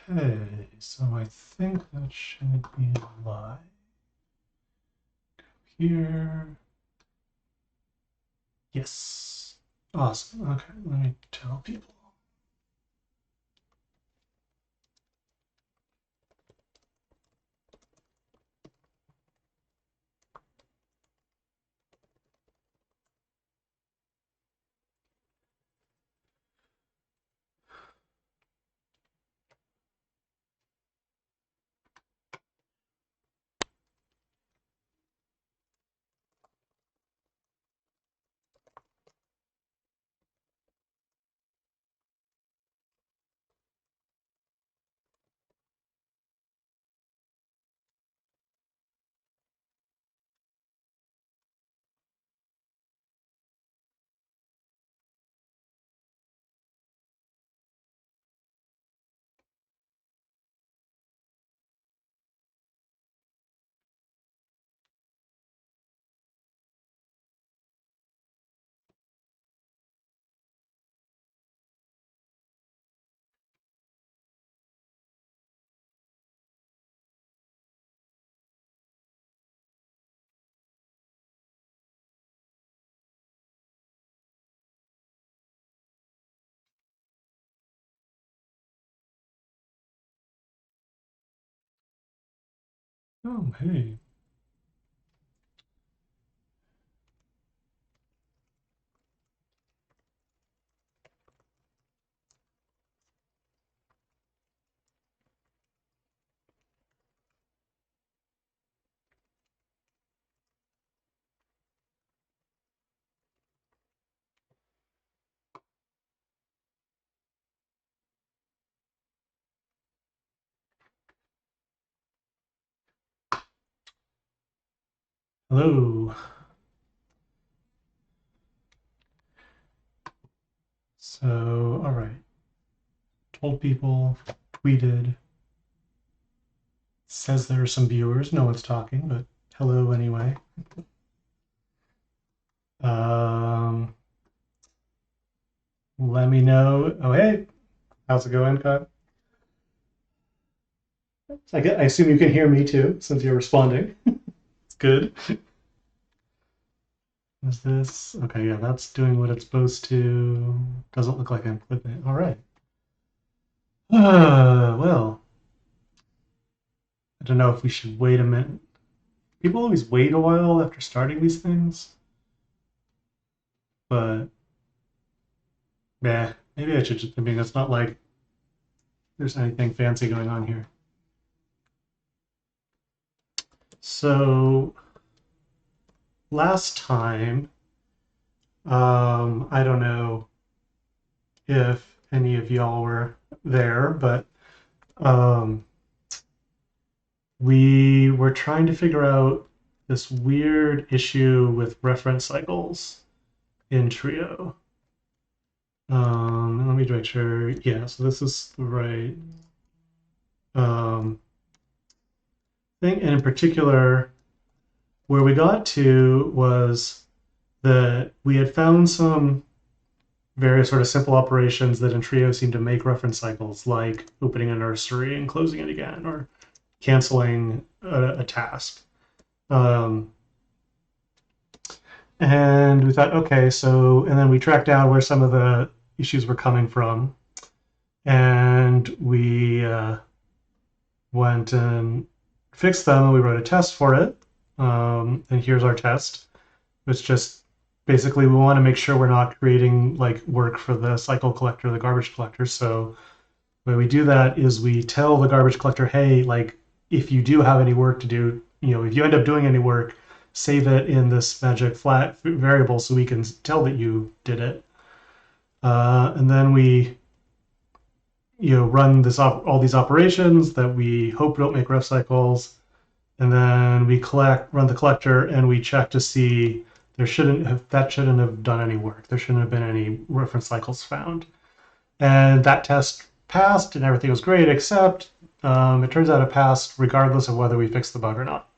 Okay, so I think that should be live. Go here. Yes. Awesome. Okay, let me tell people. Oh, hey. Hello. So, all right. Told people, tweeted. Says there are some viewers. No one's talking, but hello anyway. Um, Let me know. Oh, hey. How's it going, Cut? I assume you can hear me too, since you're responding. It's good. Is this okay? Yeah, that's doing what it's supposed to. Doesn't look like I'm clipping it. All right. Well, I don't know if we should wait a minute. People always wait a while after starting these things, but yeah, maybe I should just. I mean, it's not like there's anything fancy going on here. So last time, I don't know if any of y'all were there, but um, we were trying to figure out this weird issue with reference cycles in Trio. Let me make sure. Yeah, so this is the right um, thing. And in particular, where we got to was that we had found some various sort of simple operations that in Trio seem to make reference cycles, like opening a nursery and closing it again, or canceling a task. Um, and we thought, okay, so, and then we tracked down where some of the issues were coming from. And we went and fixed them, and we wrote a test for it. And here's our test. It's just basically we want to make sure we're not creating like work for the cycle collector, the garbage collector. So the way we do that is we tell the garbage collector, hey, like if you do have any work to do, if you end up doing any work, save it in this magic flat variable so we can tell that you did it. And then we run all these operations that we hope don't make ref cycles, and then we run the collector, and we check to see that shouldn't have done any work. There shouldn't have been any reference cycles found, and that test passed, and everything was great, except it turns out it passed regardless of whether we fixed the bug or not.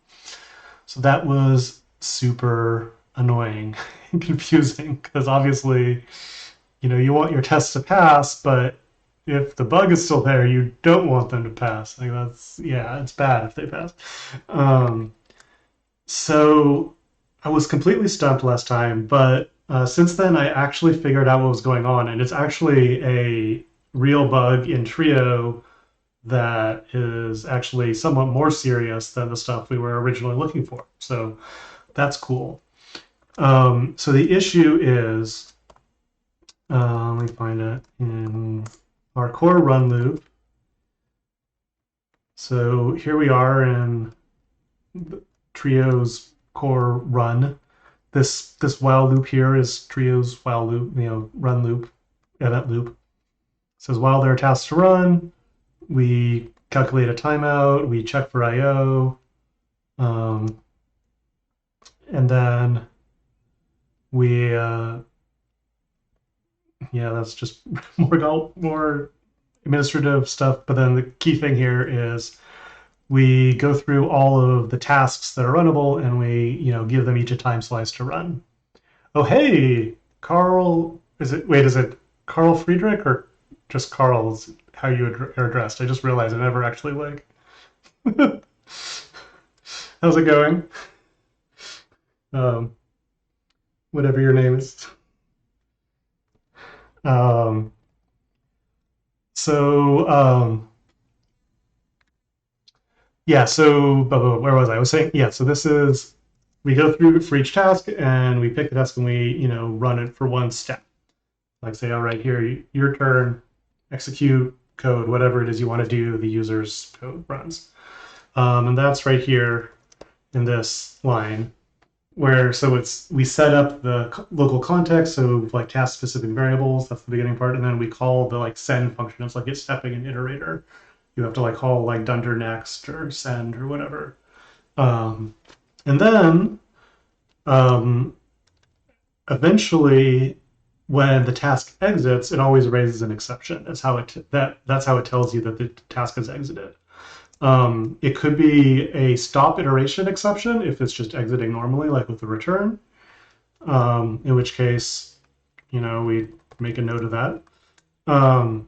So that was super annoying and confusing because obviously, you want your test to pass, but if the bug is still there, you don't want them to pass. Like that's yeah, it's bad if they pass. Um, so I was completely stumped last time, but since then I actually figured out what was going on, and it's actually a real bug in Trio that is actually somewhat more serious than the stuff we were originally looking for. So that's cool. So the issue is, let me find it in our core run loop. So here we are in Trio's core run. This while loop here is Trio's while loop, run loop, event loop. It says while there are tasks to run, we calculate a timeout, we check for IO, and then we that's just more administrative stuff. But then the key thing here is we go through all of the tasks that are runnable, and we give them each a time slice to run. Oh hey, Carl, is it Carl Friedrich or just Carl's how you are addressed? I just realized I never actually how's it going? Um, Whatever your name is. Um, so yeah, so where was I? I was saying yeah. So this is we go through for each task and we pick the task and we run it for one step. Like say, all right, here your turn, execute code, whatever it is you want to do. The user's code runs, and that's right here in this line. Where so we set up the local context, so like task specific variables, that's the beginning part, and then we call the like send function. It's like it's stepping an iterator. You have to like call like dunder next or send or whatever, and then eventually when the task exits, it always raises an exception. That's how it tells you that the task has exited. It could be a stop iteration exception if it's just exiting normally, like with the return, in which case, we make a note of that. And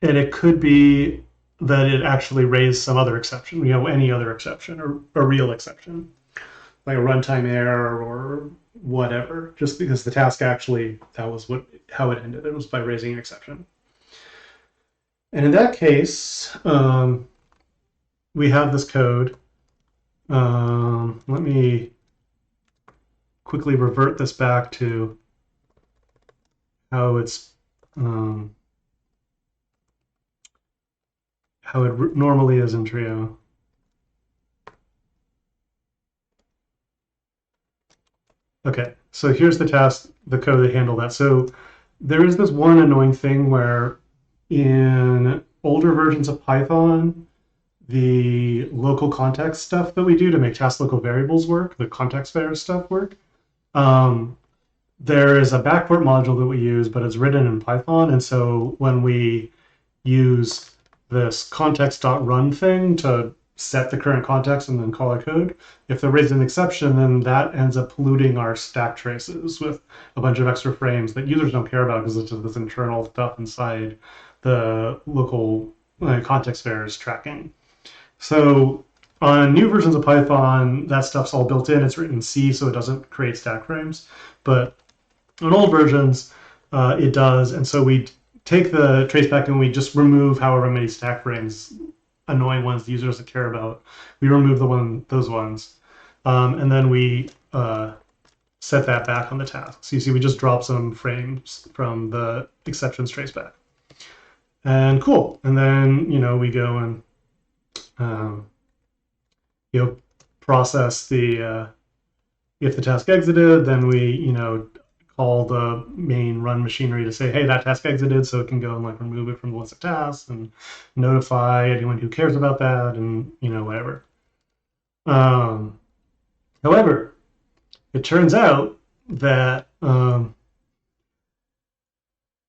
it could be that it actually raised some other exception, any other exception or a real exception, like a runtime error or whatever, just because the task actually, that was how it ended. It was by raising an exception. And in that case, we have this code. Let me quickly revert this back to how it's how it normally is in Trio. Okay, so here's the task, the code that handle that. So there is this one annoying thing where in older versions of Python, the local context stuff that we do to make task local variables work, the context var stuff work, there is a backport module that we use, but it's written in Python. And so when we use this context.run thing to set the current context and then call our code, if there is an exception, then that ends up polluting our stack traces with a bunch of extra frames that users don't care about because it's just this internal stuff inside the local context vars tracking. So on new versions of Python, that stuff's all built in. It's written in C, so it doesn't create stack frames. But on old versions, it does. And so we take the traceback and we just remove however many stack frames, annoying ones the user doesn't care about. We remove those ones. And then we set that back on the task. So you see we just drop some frames from the exceptions traceback. And cool. And then, we go and process the if the task exited, then we call the main run machinery to say, hey, that task exited, so it can go and like remove it from the list of tasks and notify anyone who cares about that and whatever. However, it turns out that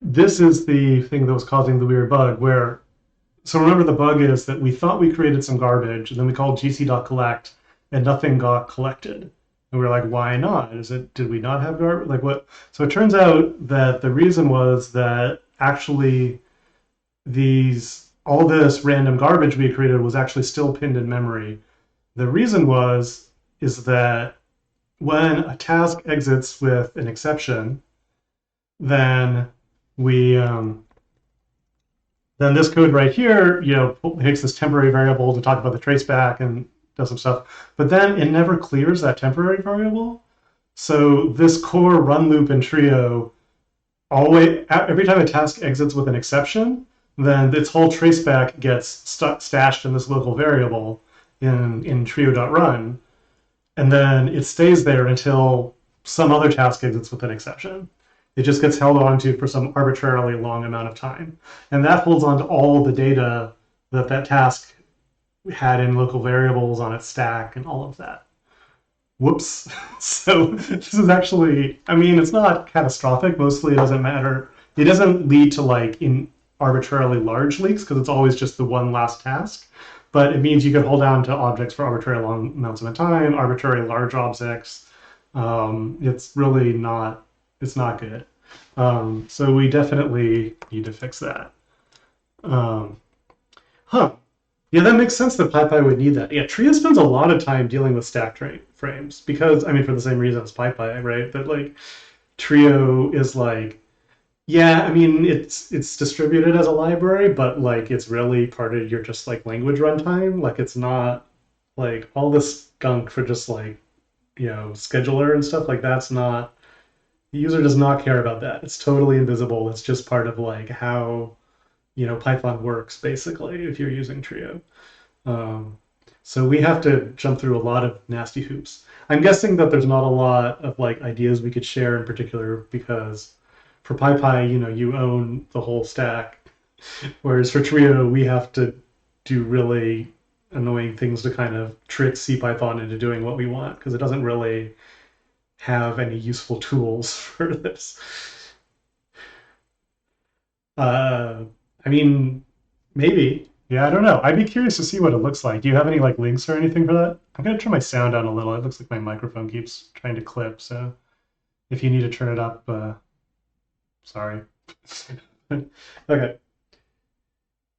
this is the thing that was causing the weird bug where, so remember the bug is that we thought we created some garbage and then we called gc.collect and nothing got collected. And we were like, why not? Did we not have garbage? Like what? So it turns out that the reason was that actually all this random garbage we created was actually still pinned in memory. The reason is that when a task exits with an exception, then we then this code right here, takes this temporary variable to talk about the traceback and does some stuff, but then it never clears that temporary variable. So this core run loop in Trio, always every time a task exits with an exception, then its whole traceback gets stashed in this local variable in trio.run, and then it stays there until some other task exits with an exception. It just gets held onto for some arbitrarily long amount of time. And that holds on to all the data that task had in local variables on its stack and all of that. Whoops. So this is actually, I mean, it's not catastrophic. Mostly it doesn't matter. It doesn't lead to like in arbitrarily large leaks because it's always just the one last task. But it means you can hold on to objects for arbitrary long amounts of time, arbitrary large objects. It's really not, it's not good. So we definitely need to fix that. Yeah, that makes sense that PyPy would need that. Yeah, Trio spends a lot of time dealing with stack frames because, I mean, for the same reason as PyPy, right? That like Trio is like, yeah, I mean, it's distributed as a library, but like it's really part of your just like language runtime. Like it's not like all this gunk for just like, scheduler and stuff like that's not, the user does not care about that. It's totally invisible. It's just part of like how, Python works basically if you're using Trio. Um, so we have to jump through a lot of nasty hoops. I'm guessing that there's not a lot of like ideas we could share in particular because for PyPy, you own the whole stack, whereas for Trio, we have to do really annoying things to kind of trick CPython into doing what we want because it doesn't really have any useful tools for this. Uh, I mean, maybe. Yeah, I don't know. I'd be curious to see what it looks like. Do you have any like links or anything for that? I'm gonna turn my sound down a little. It looks like my microphone keeps trying to clip. So if you need to turn it up, sorry. Okay.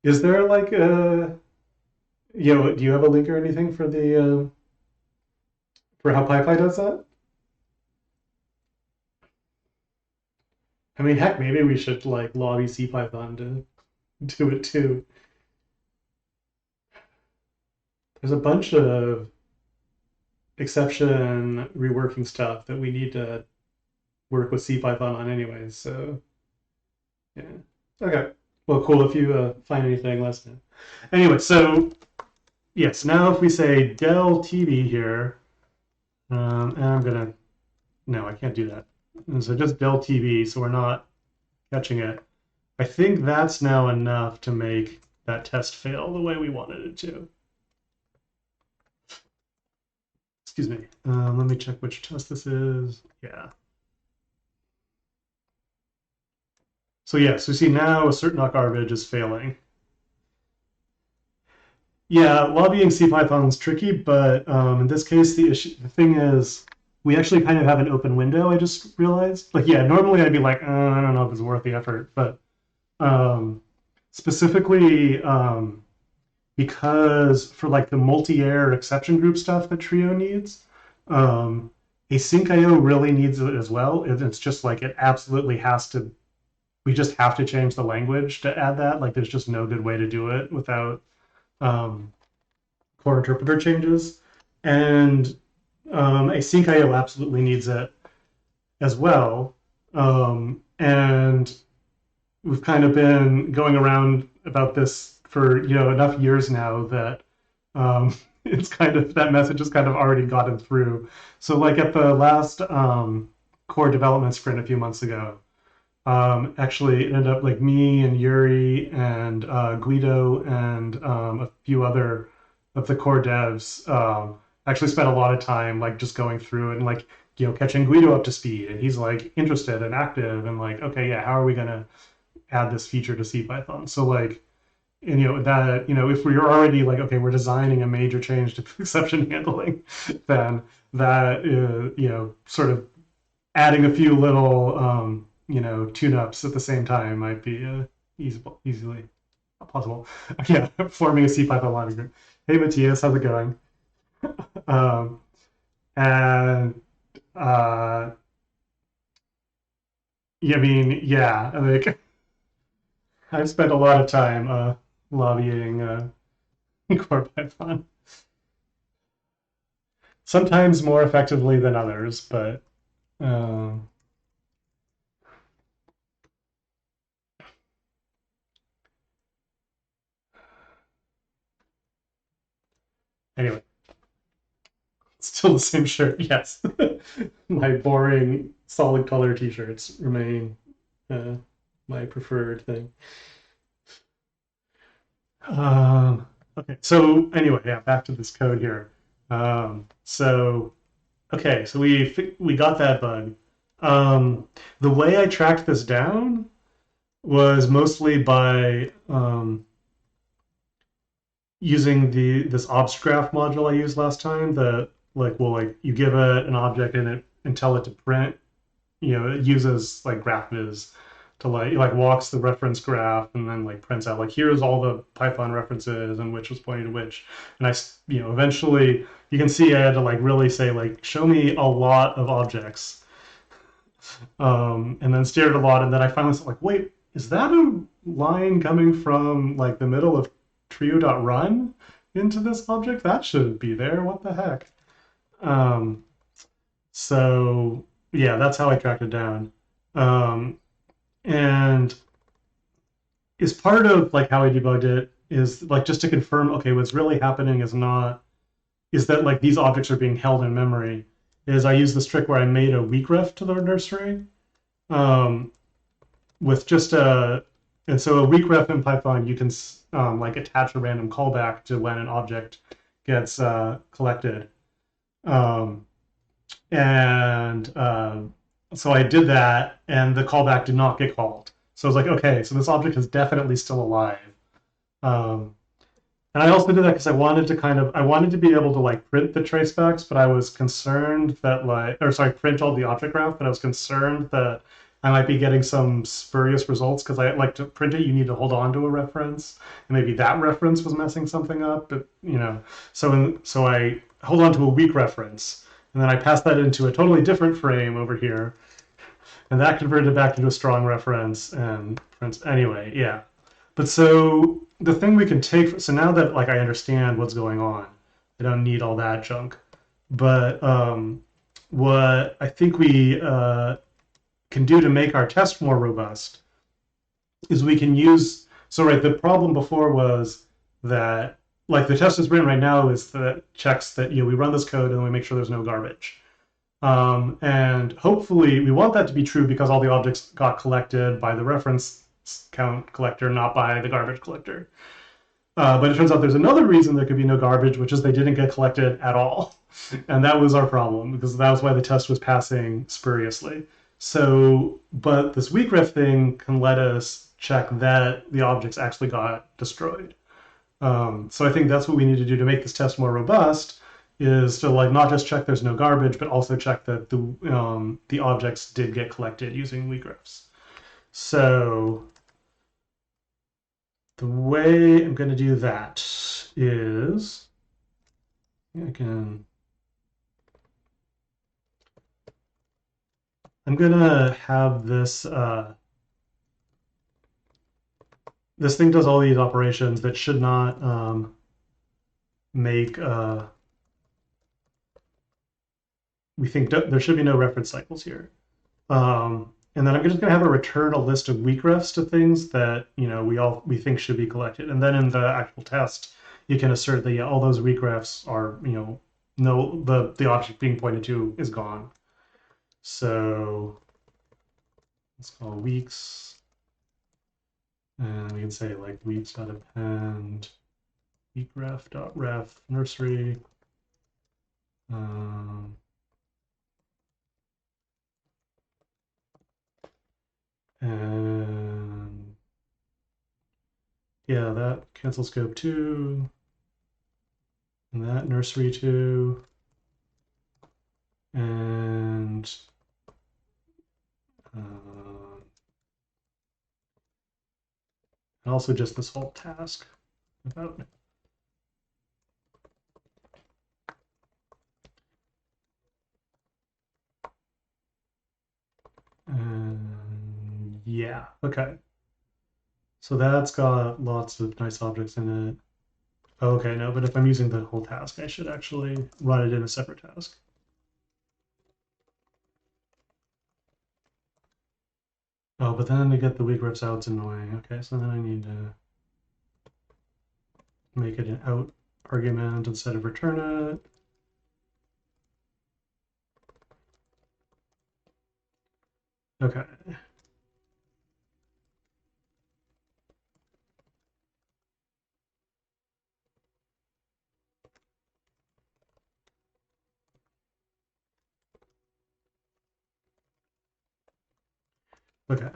Is there like do you have a link or anything for the for how PyPy does that? I mean, heck, maybe we should like lobby CPython to do it too. There's a bunch of exception reworking stuff that we need to work with CPython on anyways. So yeah. Okay. Well, cool. If you find anything, let us know. Anyway, so yes, now if we say del tb here, and I'm gonna, no, I can't do that. And so just del tb, so we're not catching it. I think that's now enough to make that test fail the way we wanted it to. Excuse me. Let me check which test this is. Yeah. So yes, we see now assert not garbage is failing. Yeah, lobbying CPython is tricky, but in this case, the thing is, we actually kind of have an open window. I just realized, like, yeah, normally I'd be like, I don't know if it's worth the effort, but specifically because for like the multi-error exception group stuff that Trio needs, async.io really needs it as well. It's just like it absolutely has to. We just have to change the language to add that. Like, there's just no good way to do it without core interpreter changes. And async.io absolutely needs it as well. And we've kind of been going around about this for enough years now that it's kind of that message has kind of already gotten through. So like at the last core development sprint a few months ago, actually it ended up like me and Yuri and Guido and a few other of the core devs actually spent a lot of time like just going through it and like catching Guido up to speed, and he's like interested and active and like, okay, yeah, how are we gonna add this feature to CPython? So like, and that if we're already like, okay, we're designing a major change to exception handling, then that sort of adding a few little tune-ups at the same time might be easily. possible. Yeah, forming a CPython library group. Hey Matthias, how's it going? Um, and uh, yeah, I mean, yeah, like I've spent a lot of time lobbying core Python. Sometimes more effectively than others, but um, anyway, still the same shirt. Yes, my boring solid color T-shirts remain uh, my preferred thing. Okay, so anyway, yeah, back to this code here. So okay, so we got that bug. The way I tracked this down was mostly by using the this obfsgraph module I used last time. That like will like you give it an object and tell it to print. You know, it uses like graphviz to like walks the reference graph and then like prints out like here's all the Python references and which was pointing to which. And eventually you can see I had to like really say like show me a lot of objects, and then stared a lot, and then I finally said like wait, is that a line coming from like the middle of trio.run into this object? That shouldn't be there. What the heck? Um, so yeah, that's how I tracked it down. Um, and is part of like how I debugged it is like just to confirm, okay, what's really happening is that like these objects are being held in memory. Is I used this trick where I made a weak ref to the nursery um, with just a and so a weak ref in Python you can like attach a random callback to when an object gets collected. Um, and so I did that, and the callback did not get called. So I was like, okay, so this object is definitely still alive. Um, and I also did that because I wanted to be able to like print the tracebacks, but I was concerned that like, or sorry, print all the object graph, but I was concerned that I might be getting some spurious results because I like to print it. You need to hold on to a reference, and maybe that reference was messing something up. But so I hold on to a weak reference, and then I pass that into a totally different frame over here, and that converted back into a strong reference and prints anyway. Yeah, but so the thing we can take, so now that like I understand what's going on, I don't need all that junk. But what I think we can do to make our test more robust is we can use. So right, the problem before was that like the test is written right now is that checks that we run this code and we make sure there's no garbage. And hopefully we want that to be true because all the objects got collected by the reference count collector, not by the garbage collector. But it turns out there's another reason there could be no garbage, which is they didn't get collected at all. And that was our problem because that was why the test was passing spuriously. So, but this weak ref thing can let us check that the objects actually got destroyed. So I think that's what we need to do to make this test more robust is to like not just check there's no garbage, but also check that the objects did get collected using weak refs. So the way I'm going to do that is I can. I'm gonna have this. This thing does all these operations that should not make. We think there should be no reference cycles here. And then I'm just going to have it return a list of weak refs to things that we think should be collected. And then in the actual test, you can assert that all those weak refs are no the object being pointed to is gone. So let's call weeks, and we can say like weeks.append weakref.ref nursery. Um, and yeah, that cancel scope 2, and that nursery 2, and uh, and also just this whole task without. Yeah, okay. So that's got lots of nice objects in it. Okay, no, but if I'm using the whole task, I should actually run it in a separate task. Oh, but then to get the weak refs out, it's annoying. Okay, so then I need to make it an out argument instead of return it. Okay. Okay.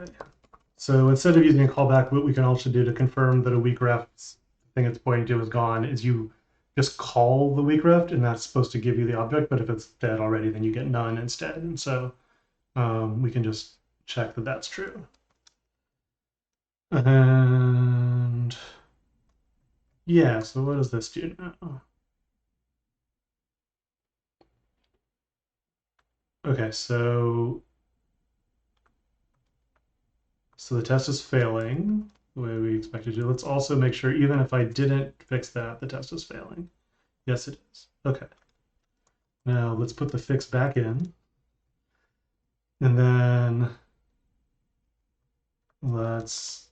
So instead of using a callback, what we can also do to confirm that a weak ref thing it's pointing to is gone is you just call the weak ref, and that's supposed to give you the object. But if it's dead already, then you get none instead. And so we can just check that that's true. And yeah, so what does this do now? Okay, so the test is failing the way we expected to. Let's also make sure, even if I didn't fix that, the test is failing. Yes, it is. Okay. Now let's put the fix back in. And then let's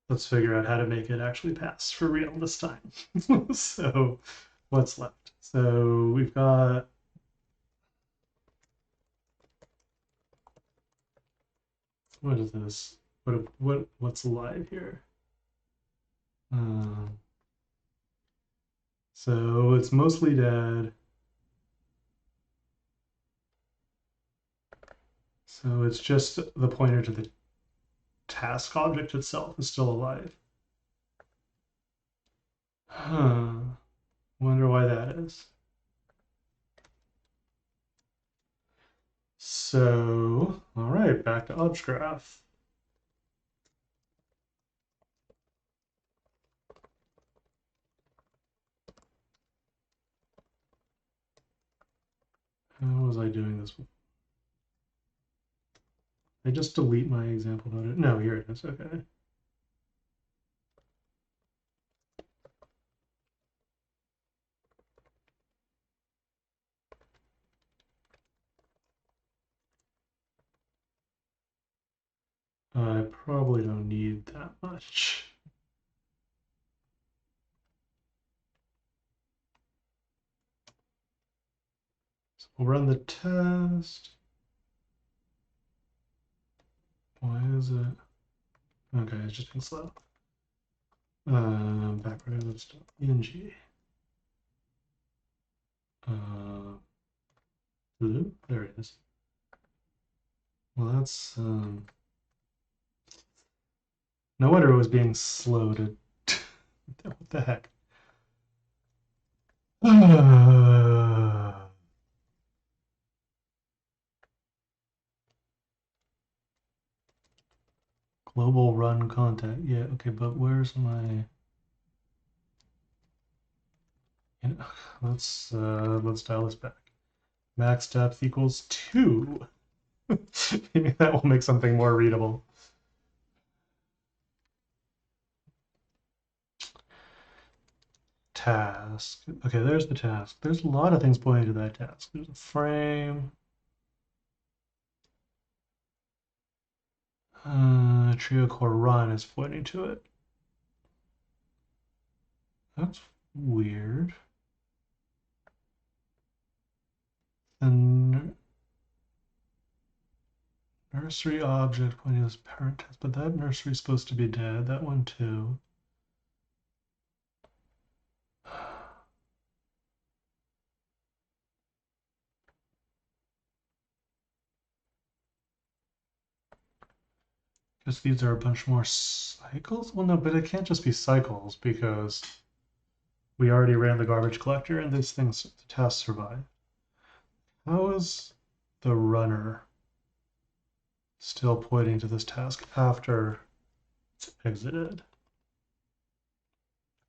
let's figure out how to make it actually pass for real this time. So what's left? So we've got what is this? What's alive here? So it's mostly dead. So it's just the pointer to the task object itself is still alive. Huh. Wonder why that is. So, all right, back to ObjGraph. How was I doing this? I just delete my example note. No, here it is. Okay. I probably don't need that much. So we'll run the test. Why is it? Okay, it's just being slow. Backwards.png. Blue? There it is. Well, that's no wonder it was being slow to. What the heck? Global run contact. Yeah, okay, but where's my? Let's dial this back. Max depth equals 2. Maybe that will make something more readable. Task. Okay, there's the task. There's a lot of things pointing to that task. There's a frame. Trio core run is pointing to it. That's weird. And nursery object pointing to this parent test, but that nursery is supposed to be dead. That one too. Guess these are a bunch more cycles? Well, no, but it can't just be cycles because we already ran the garbage collector and these things, the tests survive. How is the runner still pointing to this task after it's exited?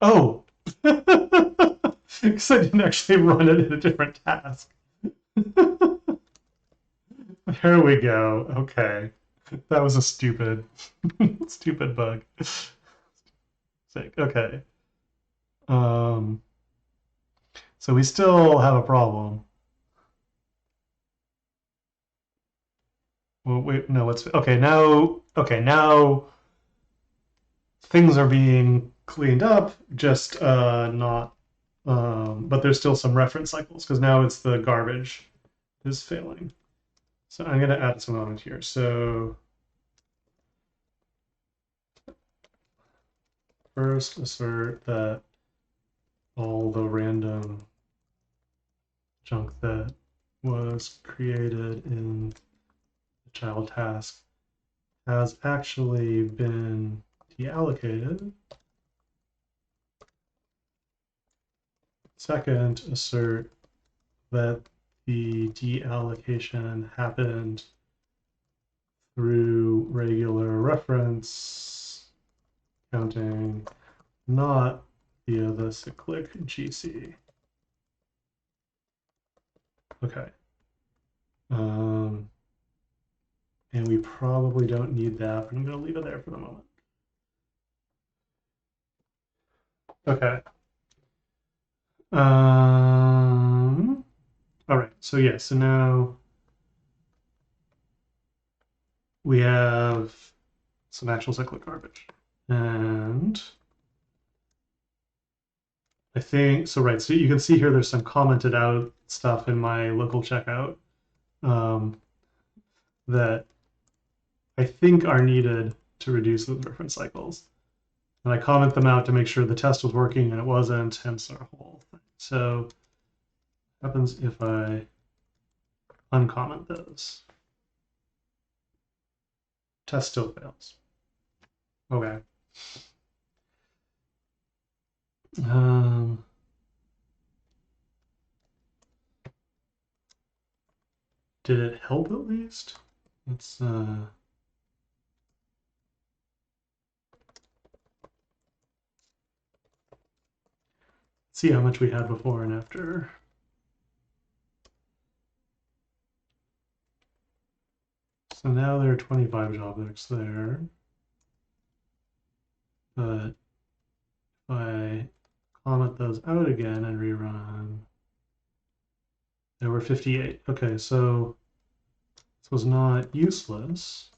Oh! Because I didn't actually run it in a different task. There we go. Okay. That was a stupid, stupid bug. Sick. Okay. Um, so we still have a problem. Well, wait, no, what's okay now? Okay, now things are being cleaned up, just not. But there's still some reference cycles because now it's the garbage is failing. So I'm going to add some on here. So first assert that all the random junk that was created in the child task has actually been deallocated. Second, assert that the deallocation happened through regular reference counting, not via the cyclic GC. Okay. And we probably don't need that, but I'm going to leave it there for the moment. Okay. All right. So yeah. So now we have some actual cyclic garbage, and I think so. Right. So you can see here, there's some commented out stuff in my local checkout that I think are needed to reduce those reference cycles. And I comment them out to make sure the test was working, and it wasn't, hence our whole thing. So what happens if I uncomment those? Test still fails. Okay. Did it help at least? Let's see how much we had before and after. So now there are 25 objects there. But if I comment those out again and rerun, there were 58. Okay, so this was not useless.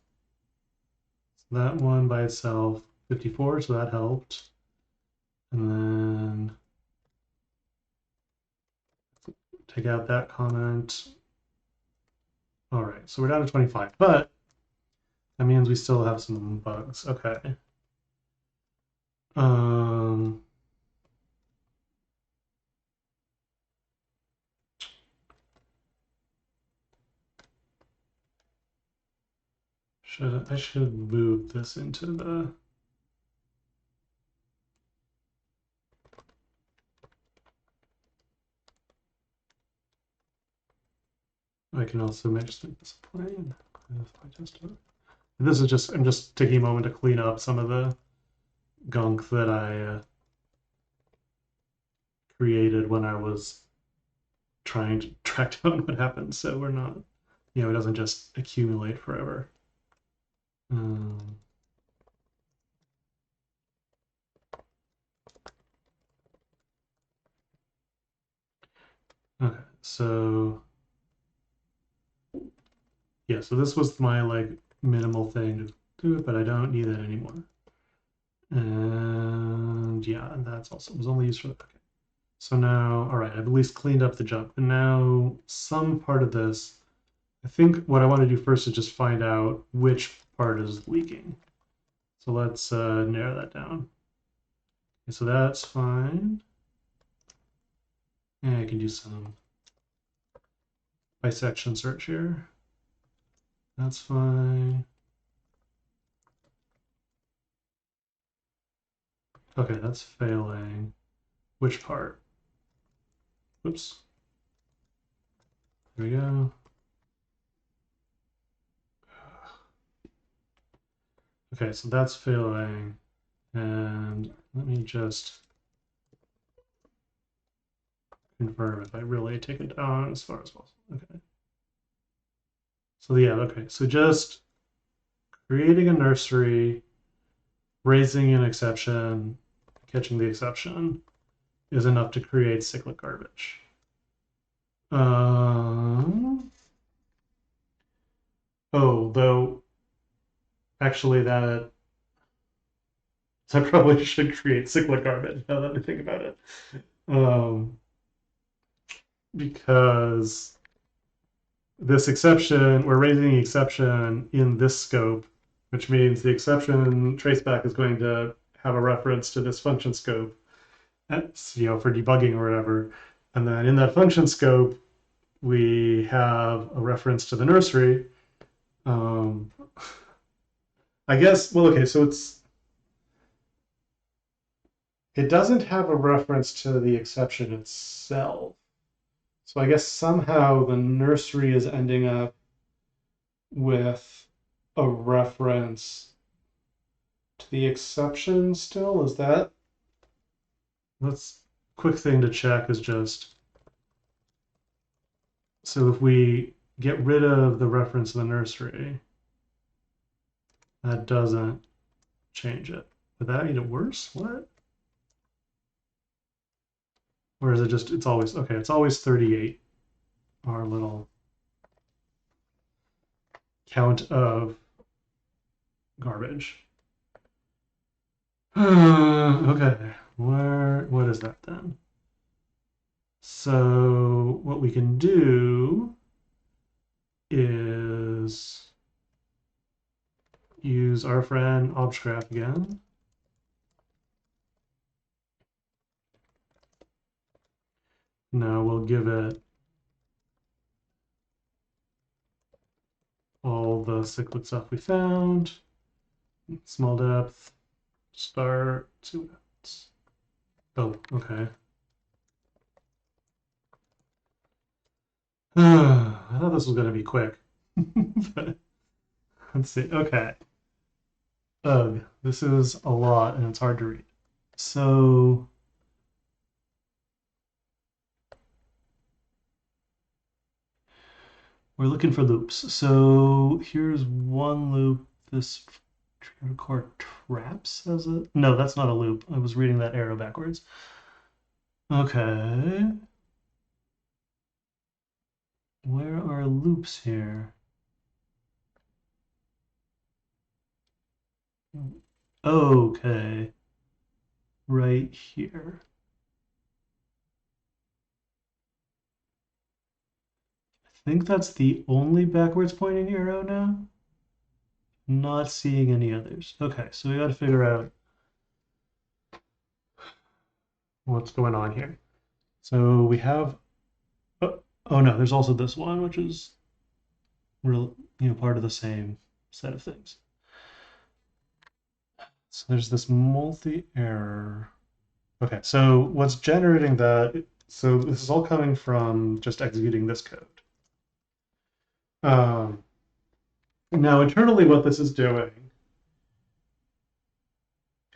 So that one by itself, 54, so that helped. And then take out that comment. All right, so we're down to 25, but that means we still have some bugs. Okay. I should move this into the I can also just make this a plane. This is just I'm just taking a moment to clean up some of the gunk that I created when I was trying to track down what happened, so we're not, it doesn't just accumulate forever. Okay, so yeah, so this was my minimal thing to do it, but I don't need that anymore. And yeah, and that's also was only used for okay. So now, all right, I've at least cleaned up the junk, but now some part of this, I think what I want to do first is just find out which part is leaking. So let's narrow that down. Okay, so that's fine. And I can do some bisection search here. That's fine. Okay, that's failing. Which part? Oops. There we go. Okay, so that's failing. And let me just confirm if I really take it down as far as possible. Okay. So yeah, okay. So just creating a nursery, raising an exception, catching the exception is enough to create cyclic garbage. Though actually that I probably should create cyclic garbage now that I think about it. Because this exception, we're raising the exception in this scope, which means the exception traceback is going to have a reference to this function scope, that's, for debugging or whatever. And then in that function scope, we have a reference to the nursery. I guess, well, okay, so it doesn't have a reference to the exception itself. So I guess somehow the nursery is ending up with a reference to the exception still. Is that? Let's quick thing to check is just, so if we get rid of the reference to the nursery, that doesn't change it. Would that make it worse? What? Or is it just, it's always, okay, it's always 38, our little count of garbage. Okay, what is that then? So what we can do is use our friend obfgraph again. Now we'll give it all the cyclic stuff we found. Small depth, start, 2 minutes. Oh, okay. I thought this was going to be quick. But let's see. Okay. Ugh, this is a lot and it's hard to read. So we're looking for loops. So here's one loop. This record traps as a, no, that's not a loop. I was reading that arrow backwards. Okay. Where are loops here? Okay. Right here. I think that's the only backwards pointing arrow now. Not seeing any others. Okay, so we got to figure out what's going on here. So we have, oh no, there's also this one, which is real, part of the same set of things. So there's this multi-error. Okay, so what's generating that? So this is all coming from just executing this code. Now internally, what this is doing.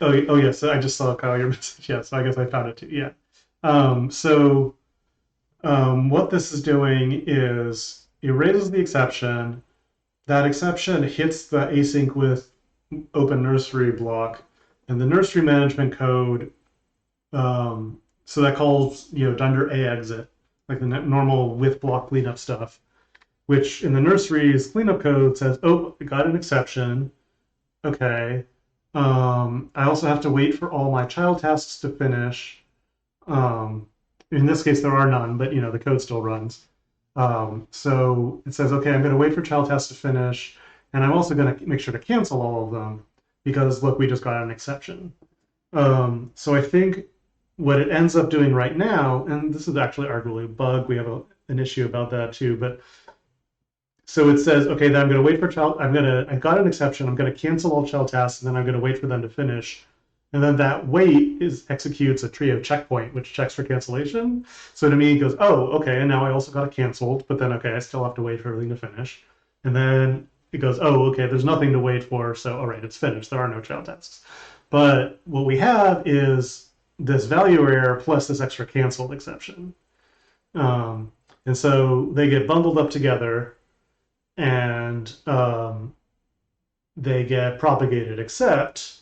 Oh yes, I just saw Kyle your message. Yeah, so I guess I found it too. Yeah. What this is doing is it raises the exception. That exception hits the async with open nursery block, and the nursery management code. So that calls dunder a exit, like the normal with block cleanup stuff, which in the nursery's cleanup code says, oh, I got an exception. Okay. I also have to wait for all my child tasks to finish. In this case, there are none, but the code still runs. So it says, okay, I'm going to wait for child tasks to finish, and I'm also going to make sure to cancel all of them because look, we just got an exception. So I think what it ends up doing right now, and this is actually arguably a bug, we have an issue about that too, but so it says, okay, then I'm going to wait for child, I got an exception, I'm going to cancel all child tasks, and then I'm going to wait for them to finish. And then that wait executes a tree of checkpoint, which checks for cancellation. So to me, it goes, oh, okay, and now I also got it canceled, but then, okay, I still have to wait for everything to finish. And then it goes, oh, okay, there's nothing to wait for, so all right, it's finished. There are no child tasks. But what we have is this value error plus this extra canceled exception. And so they get bundled up together, and they get propagated, except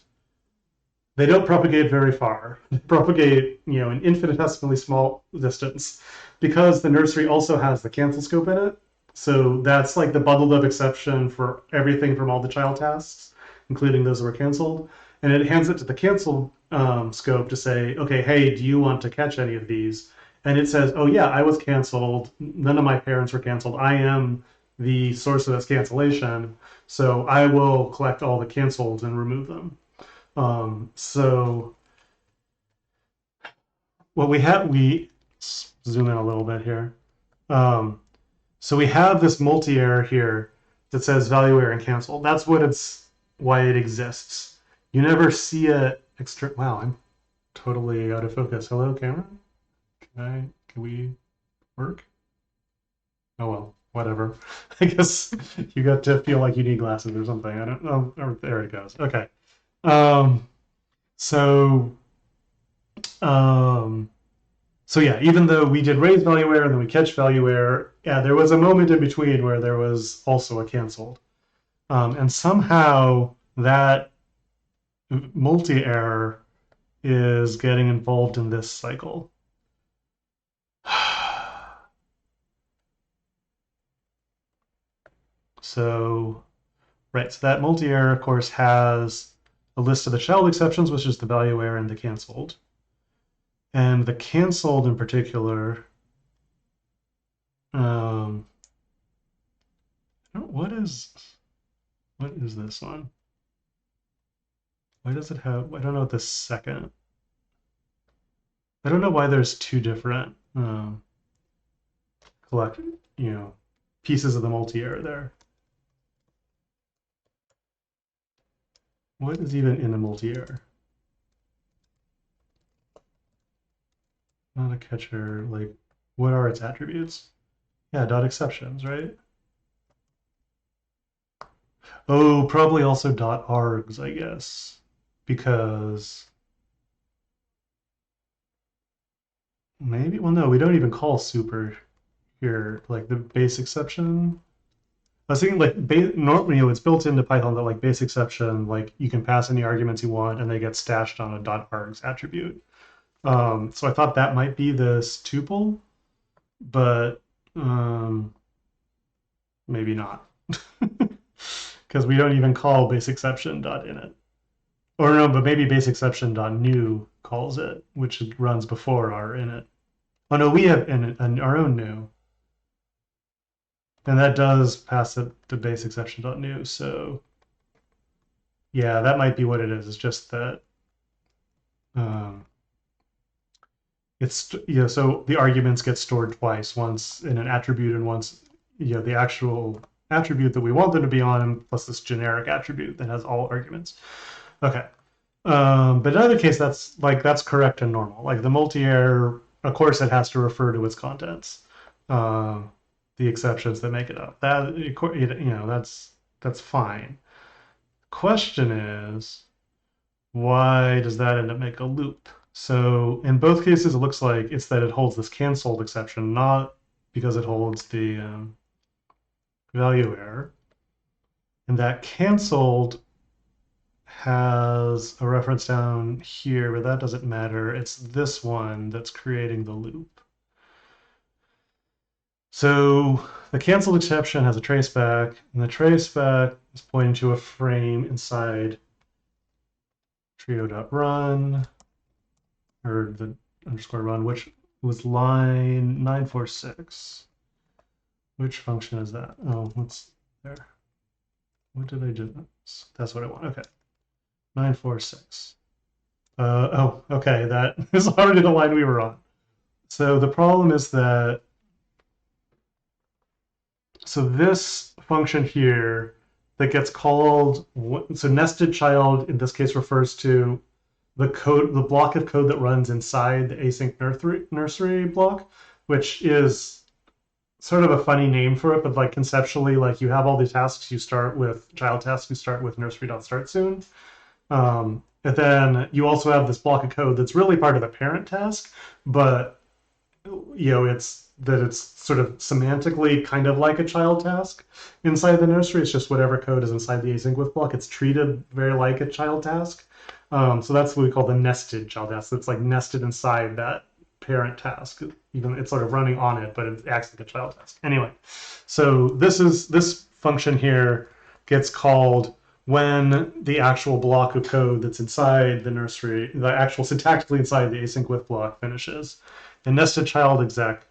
they don't propagate very far. They propagate, an infinitesimally small distance, because the nursery also has the cancel scope in it. So that's like the bundled up exception for everything from all the child tasks, including those that were canceled. And it hands it to the cancel scope to say, okay, hey, do you want to catch any of these? And it says, oh yeah, I was canceled. None of my parents were canceled. I am the source of this cancellation. So I will collect all the canceled and remove them. So what we zoom in a little bit here. So we have this multi-error here that says value error and cancel. That's why it exists. You never see it wow, I'm totally out of focus. Hello, camera? Can we work? Oh well, whatever. I guess you got to feel like you need glasses or something. I don't know. Oh, there it goes. Okay. So yeah, even though we did raise value error and then we catch value error, yeah, there was a moment in between where there was also a canceled. And somehow that multi-error is getting involved in this cycle. So, right, so that multi-error, of course, has a list of the child exceptions, which is the value error and the canceled. And the canceled in particular, what is this one? Why does it have, I don't know what the second, I don't know why there's two different pieces of the multi-error there. What is even in a multi-error? Not a catcher, like, what are its attributes? Yeah, dot exceptions, right? Oh, probably also dot args, I guess, because maybe, well, no, we don't even call super here, like the base exception. I was thinking like normally, it's built into Python that like base exception, like you can pass any arguments you want and they get stashed on a dot args attribute. So I thought that might be this tuple, but maybe not, because we don't even call base exception dot init. Or no, but maybe base exception dot new calls it, which runs before our init. Oh no, we have our own new. And that does pass it to base exception dot new. So yeah, that might be what it is. It's just that it's so the arguments get stored twice, once in an attribute and once the actual attribute that we want them to be on, plus this generic attribute that has all arguments. Okay. But in either case, that's correct and normal. Like the multi-error, of course, it has to refer to its contents. The exceptions that make it up. That's fine. Question is, why does that end up make a loop? So in both cases, it looks like it's that it holds this canceled exception, not because it holds the value error. And that canceled has a reference down here, but that doesn't matter. It's this one that's creating the loop. So the canceled exception has a traceback, and the traceback is pointing to a frame inside trio.run, or the underscore run, which was line 946. Which function is that? Oh, what's there? What did I do? That's what I want. Okay. 946. Oh, okay. That is already the line we were on. So the problem is that this function here that gets called, so nested child in this case refers to the block of code that runs inside the async nursery block, which is sort of a funny name for it, but like conceptually, like you have all the tasks you start with, child tasks you start with nursery.startSoon. And then you also have this block of code that's really part of the parent task, but it's sort of semantically kind of like a child task inside the nursery. It's just whatever code is inside the async with block. It's treated very like a child task. So that's what we call the nested child task. So it's like nested inside that parent task. Even it's sort of running on it, but it acts like a child task. Anyway, so this function here gets called when the actual block of code that's inside the nursery, the actual syntactically inside the async with block finishes. And nested child exec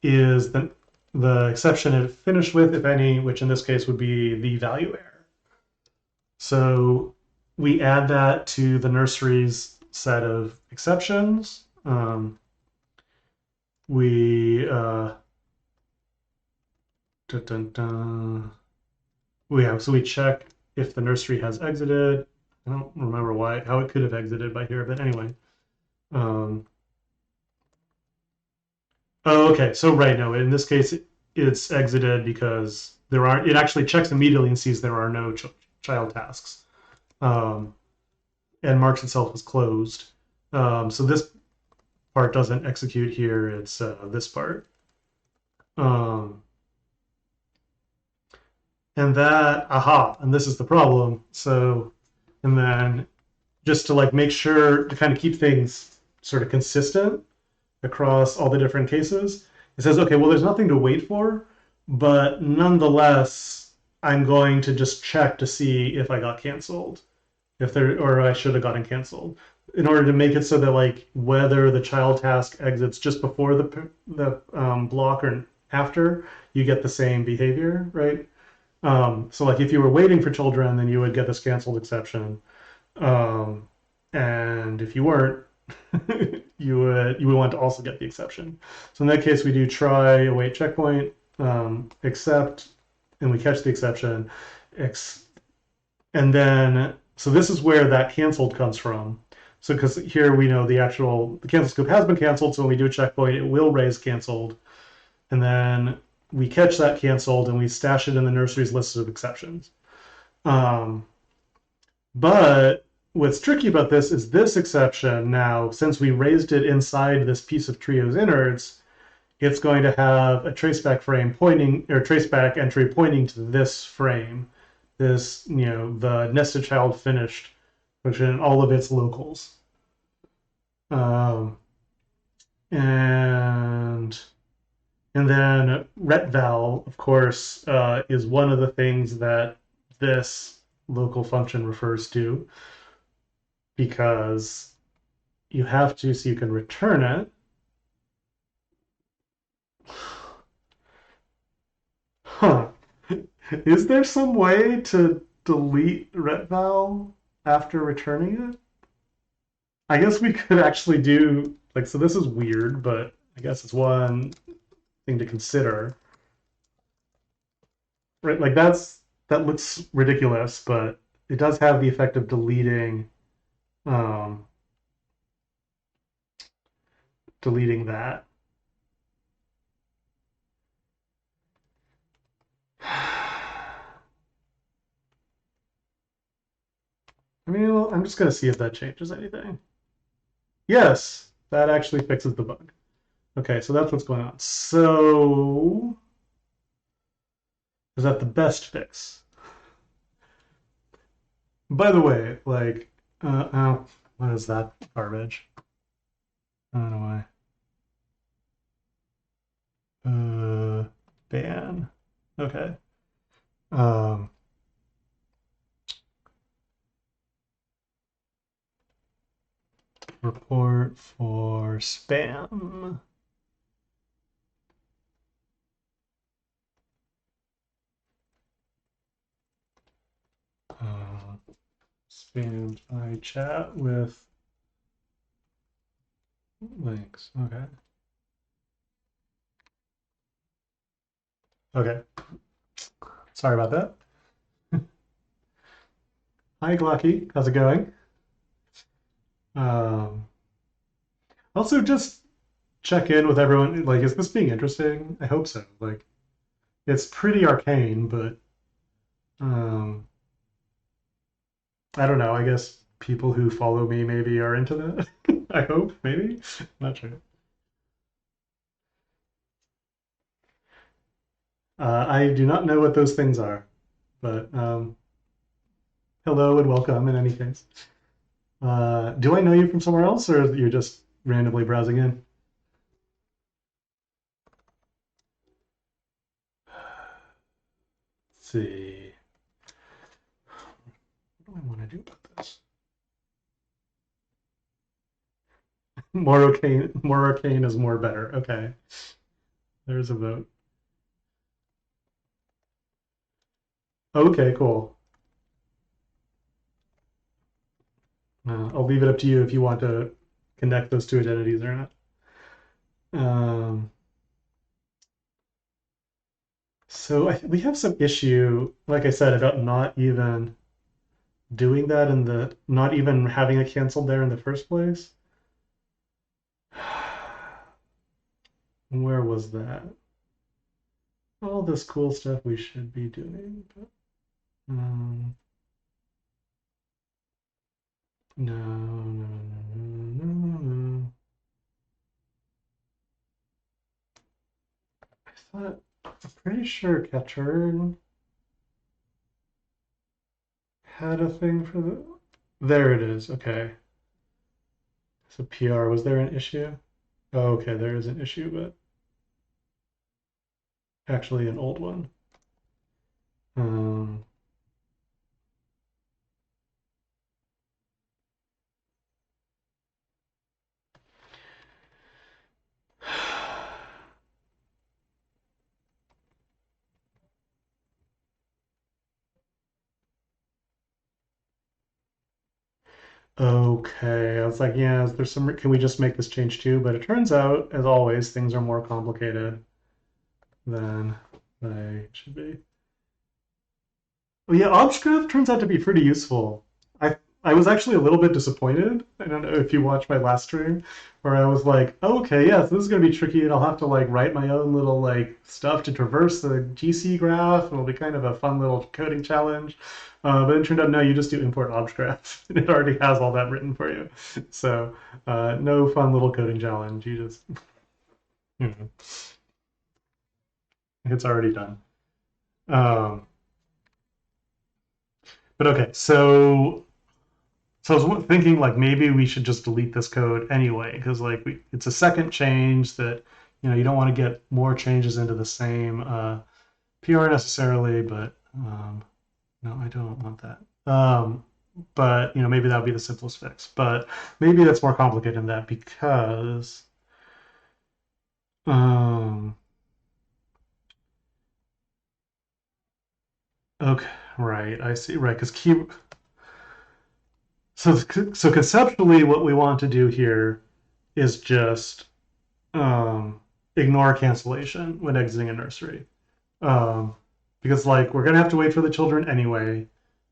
is the exception it finished with, if any, which in this case would be the value error. So we add that to the nursery's set of exceptions. We so we check if the nursery has exited. I don't remember how it could have exited by here, but anyway. Oh, okay. So right, no, in this case, it's exited because it actually checks immediately and sees there are no child tasks, and marks itself as closed. So this part doesn't execute here. It's this part. And this is the problem. So, and then just to like make sure to kind of keep things sort of consistent across all the different cases, it says, okay, well, there's nothing to wait for, but nonetheless, I'm going to just check to see if I got canceled, or I should have gotten canceled, in order to make it so that like whether the child task exits just before the block or after, you get the same behavior, right? So like if you were waiting for children, then you would get this canceled exception. And if you weren't, you would want to also get the exception. So in that case, we do try await checkpoint, accept, and we catch the exception. And then, so this is where that canceled comes from. So because here we know the cancel scope has been canceled, so when we do a checkpoint, it will raise canceled. And then we catch that canceled and we stash it in the nursery's list of exceptions. But what's tricky about this is this exception now, since we raised it inside this piece of trio's innards, it's going to have a traceback frame pointing, or traceback entry pointing to this frame, this, the nested child finished function in all of its locals. And then retval, of course, is one of the things that this local function refers to, because you have to, so you can return it. Huh. Is there some way to delete retval after returning it? I guess we could actually do, like, so this is weird, but I guess it's one thing to consider. Right, like that looks ridiculous, but it does have the effect of deleting deleting that. I mean, I'm just going to see if that changes anything. Yes, that actually fixes the bug. Okay, so that's what's going on. So, is that the best fix? By the way, like, oh, what is that garbage? I don't know why. Ban. Okay. Um, report for spam. Spam by chat with links. Okay. Okay. Sorry about that. Hi, Glocky. How's it going? Um, Also, just check in with everyone. Like, is this being interesting? I hope so. Like, it's pretty arcane, but um, I don't know. I guess people who follow me maybe are into that. I hope, maybe. Not sure. I do not know what those things are, but hello and welcome in any case. Do I know you from somewhere else, or you're just randomly browsing in? Let's see. What do I want to do about this? More arcane is more better. Okay, there's a vote. Okay, cool. I'll leave it up to you if you want to connect those two identities or not. Um, we have some issue, like I said, about not even doing that in the not even having it canceled there in the first place. Where was that? All this cool stuff we should be doing, but no, no, no, no, no. I thought I'm pretty sure Catturn had a thing for the. There it is. Okay. So PR, was there an issue? Oh, okay, there is an issue, but actually an old one. Um, okay, I was like, yeah, there's some. Can we just make this change too? But it turns out, as always, things are more complicated than they should be. Well, yeah, Obscript turns out to be pretty useful. I was actually a little bit disappointed. I don't know if you watched my last stream, where I was like, oh, okay, yeah, so this is gonna be tricky, and I'll have to like write my own little like stuff to traverse the GC graph, and it'll be kind of a fun little coding challenge. But it turned out no, you just do import obsgraph, and it already has all that written for you. So no fun little coding challenge. You just it's already done. Um, but okay, so I was thinking like maybe we should just delete this code anyway because like it's a second change that you don't want to get more changes into the same PR necessarily, but no, I don't want that. But maybe that would be the simplest fix. But maybe that's more complicated than that because um, okay, right, I see, right, because key. So conceptually, what we want to do here is just um, ignore cancellation when exiting a nursery. Um, because like we're gonna have to wait for the children anyway.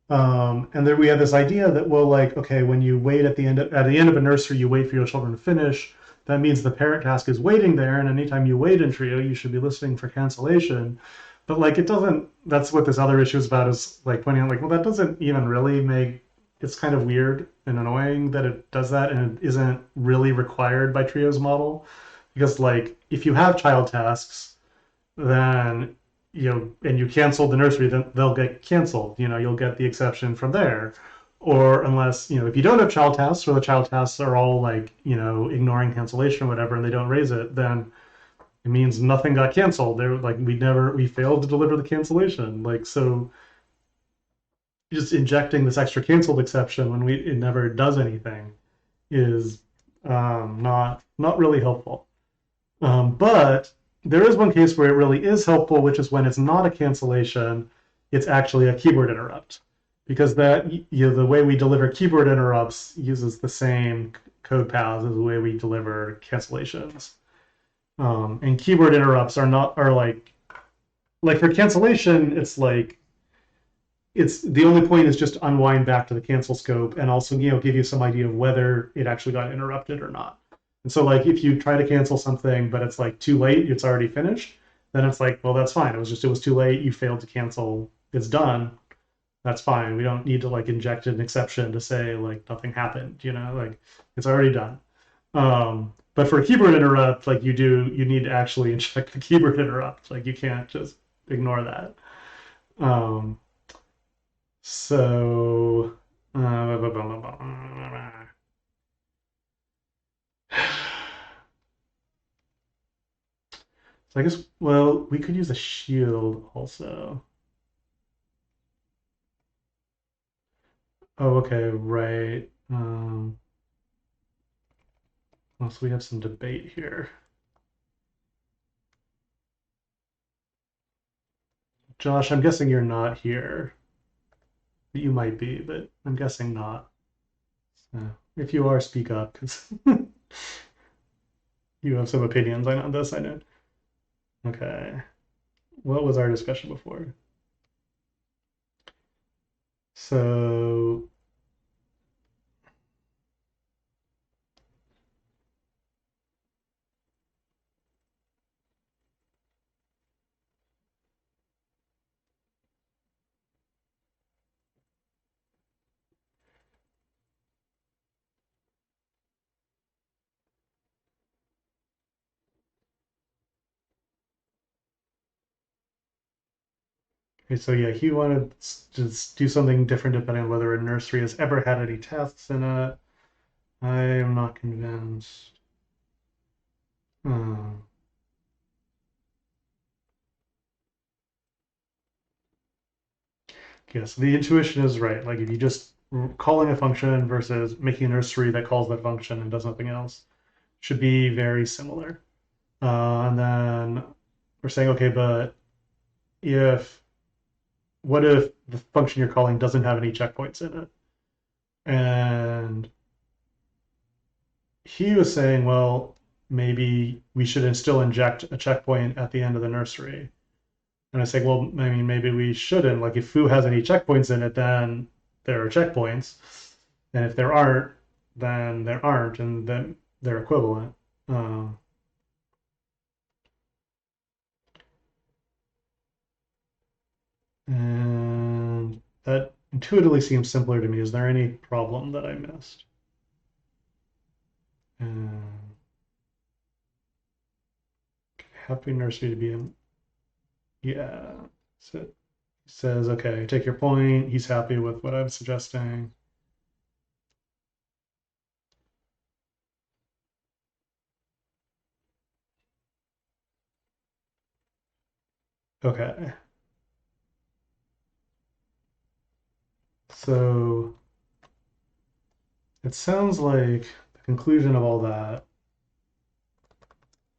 And then we have this idea that well, like okay, when you wait at the end of a nursery, you wait for your children to finish. That means the parent task is waiting there, and anytime you wait in Trio, you should be listening for cancellation. But like it doesn't. That's what this other issue is about. Is like pointing out like well, that doesn't even really make. It's kind of weird and annoying that it does that, and it isn't really required by Trio's model because like if you have child tasks then and you cancel the nursery then they'll get canceled, you'll get the exception from there. Or unless if you don't have child tasks or the child tasks are all like ignoring cancellation or whatever and they don't raise it, then it means nothing got canceled. They're like we failed to deliver the cancellation, like so just injecting this extra canceled exception when it never does anything is not really helpful. But there is one case where it really is helpful, which is when it's not a cancellation, it's actually a keyboard interrupt. Because the way we deliver keyboard interrupts uses the same code paths as the way we deliver cancellations. And keyboard interrupts are not are like for cancellation, it's like it's the only point is just to unwind back to the cancel scope and also give you some idea of whether it actually got interrupted or not. And so like if you try to cancel something but it's like too late, it's already finished, then it's like, well, that's fine. It was too late. You failed to cancel. It's done. That's fine. We don't need to like inject an exception to say like nothing happened. Like it's already done. But for a keyboard interrupt, like you need to actually inject the keyboard interrupt. Like you can't just ignore that. Um, so, so I guess, well, we could use a shield also. Oh, okay, right. Well, so we have some debate here. Josh, I'm guessing you're not here. You might be, but I'm guessing not. So if you are, speak up because you have some opinions on this, I know. Okay. What was our discussion before? So okay, so yeah, he wanted to do something different depending on whether a nursery has ever had any tests in it. I am not convinced. Hmm. Yes, the intuition is right. Like if you just calling a function versus making a nursery that calls that function and does nothing else should be very similar. And then we're saying, okay, but if what if the function you're calling doesn't have any checkpoints in it? And he was saying, well, maybe we should still inject a checkpoint at the end of the nursery. And I say, well, I mean, maybe we shouldn't. Like, if foo has any checkpoints in it, then there are checkpoints. And if there aren't, then there aren't, and then they're equivalent. Um, and that intuitively seems simpler to me. Is there any problem that I missed? Um, happy nursery to be in. Yeah. So he says, okay, take your point. He's happy with what I'm suggesting. Okay. So it sounds like the conclusion of all that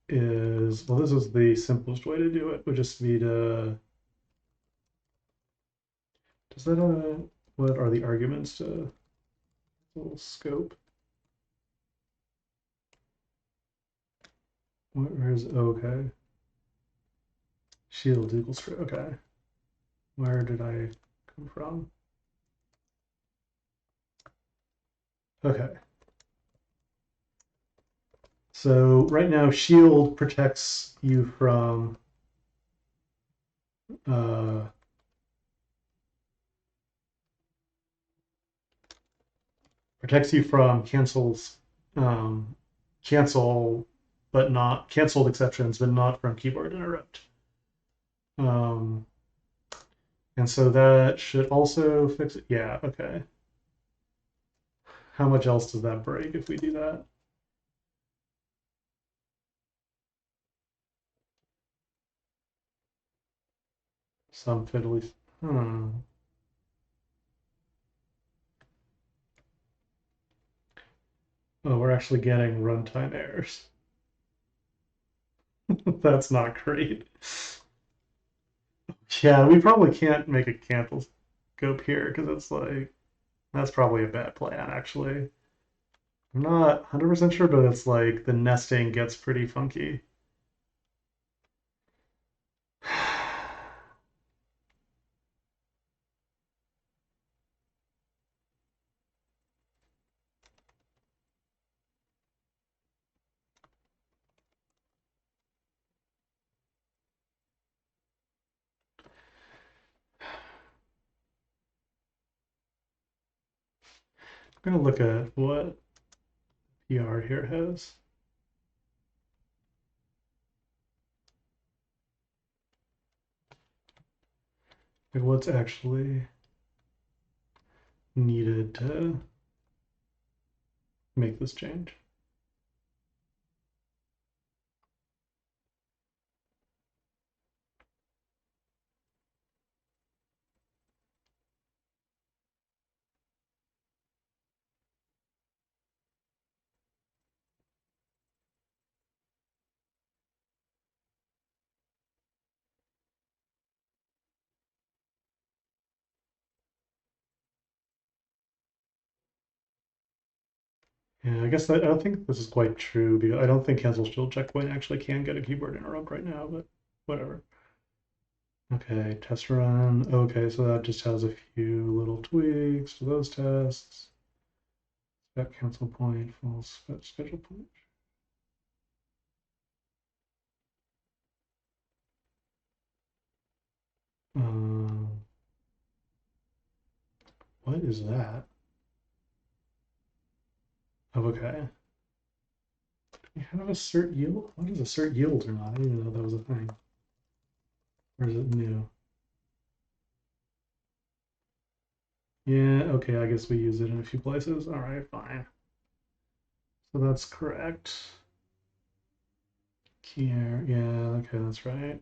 is, well, this is the simplest way to do it, would just be to, does that, what are the arguments to little scope? Where's, okay. Shield equals true, okay. Where did I come from? Okay. So right now, shield protects you from uh, cancels, cancel, but not canceled exceptions, but not from keyboard interrupt. Um, and so that should also fix it. Yeah, okay. How much else does that break if we do that? Some fiddly. Hmm. Oh, we're actually getting runtime errors. That's not great. Yeah, we probably can't make a cancel scope here because it's like that's probably a bad plan, actually. I'm not 100% sure, but it's like the nesting gets pretty funky. I'm going to look at what PR here has. Like what's actually needed to make this change. Yeah, I guess I don't think this is quite true because I don't think cancel shield checkpoint actually can get a keyboard interrupt right now, but whatever. Okay, test run. Okay, so that just has a few little tweaks to those tests. Spec cancel point, false schedule point. What is that? Oh, okay. Do we have assert yield? What is assert yield or not? I didn't even know that was a thing. Or is it new? Yeah, okay, I guess we use it in a few places. All right, fine. So that's correct. Key error, yeah, okay, that's right.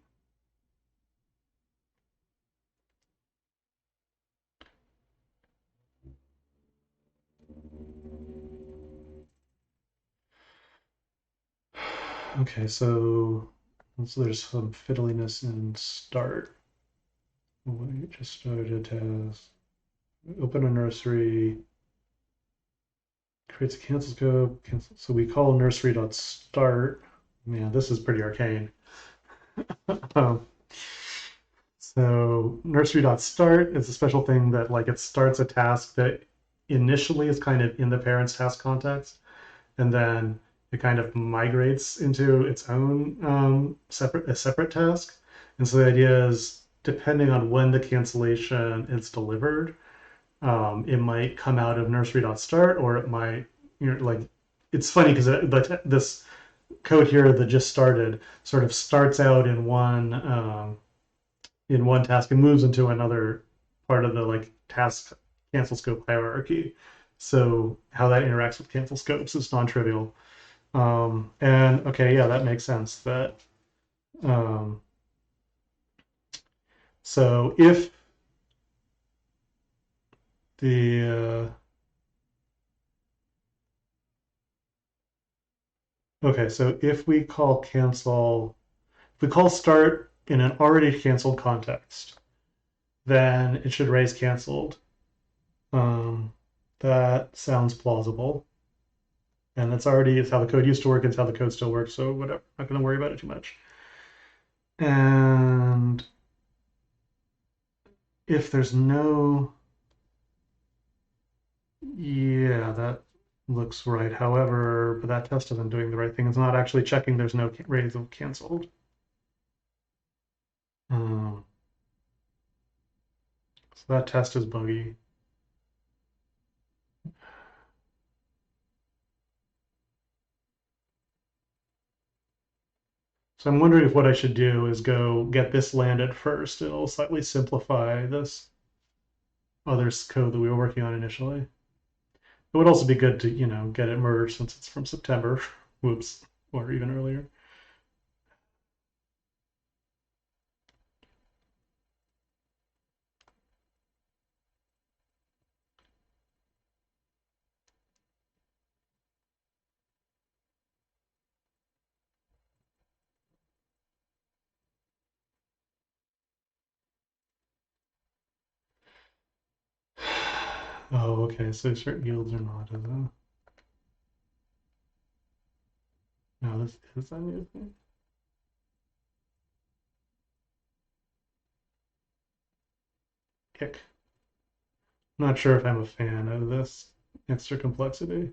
Okay, so there's some fiddliness in start. We just started a test. Open a nursery, creates a cancel scope. Cancel. So we call nursery.start. Man, this is pretty arcane. um, so nursery.start is a special thing that like it starts a task that initially is kind of in the parent's task context, and then it kind of migrates into its own separate task. And so the idea is depending on when the cancellation is delivered, it might come out of nursery.start or it might, like, it's funny because this code here that just started sort of starts out in one task and moves into another part of the like task cancel scope hierarchy. So how that interacts with cancel scopes is non-trivial. And okay, yeah, that makes sense. That um, so if the okay, so if we call cancel, if we call start in an already canceled context, then it should raise canceled. Um, that sounds plausible. And that's already it's how the code used to work. It's how the code still works. So whatever, not going to worry about it too much. And if there's no, yeah, that looks right. However, but that test isn't doing the right thing. It's not actually checking there's no raise of canceled. Um, so that test is buggy. So I'm wondering if what I should do is go get this landed first. It'll slightly simplify this other code that we were working on initially. It would also be good to, get it merged since it's from September. Whoops, or even earlier. Oh, okay. So certain yields are not, is it? No, this is that new thing. Kick. Not sure if I'm a fan of this extra complexity.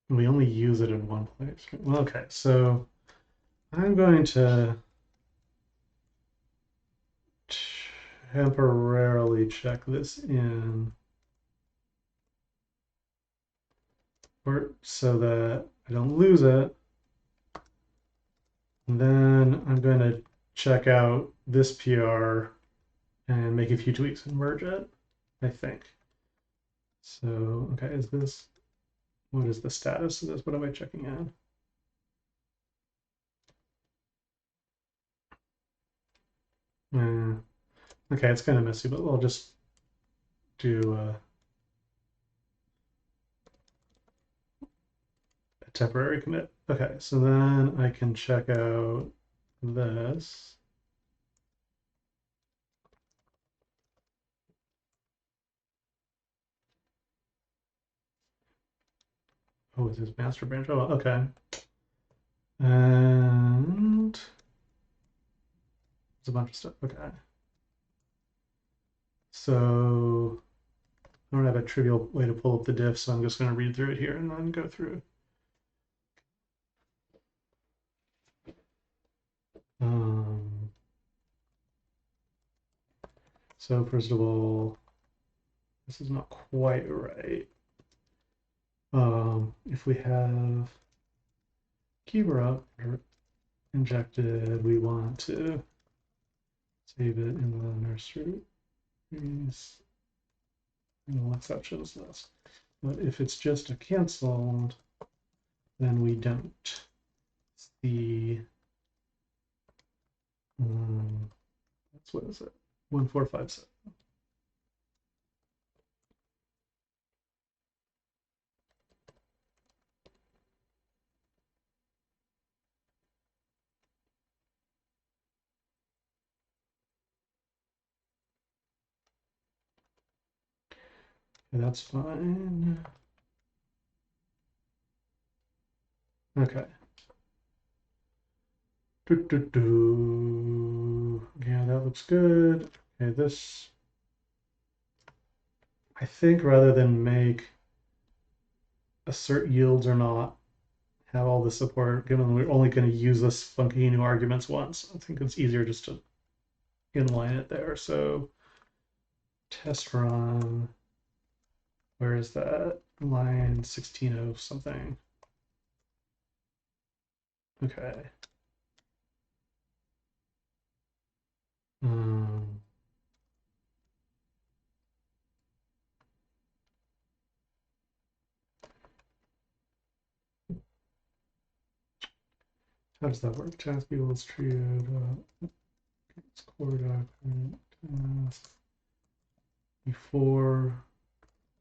We only use it in one place. Well, okay, so I'm going to temporarily check this in so that I don't lose it. And then I'm going to check out this PR and make a few tweaks and merge it, I think. So, okay, what is the status of this? What am I checking in? Okay, it's kind of messy, but I'll just do a temporary commit. Okay, so then I can check out this. Oh, is this master branch? Oh, okay. And there's a bunch of stuff. Okay. So I don't have a trivial way to pull up the diff, so I'm just going to read through it here and then go through. So first of all, this is not quite right. If we have keyboard injected, we want to save it in the nursery. No exceptions to this. But if it's just a canceled, then we don't. It's the that's what is it? 1457. Okay, that's fine. Okay. Yeah, that looks good. Okay, this, I think rather than make assert yields or not have all the support, given we're only going to use this funky new arguments once, I think it's easier just to inline it there. So test run, where is that? Line 16 something. Okay. How does that work? Task equals treated. It's core document task before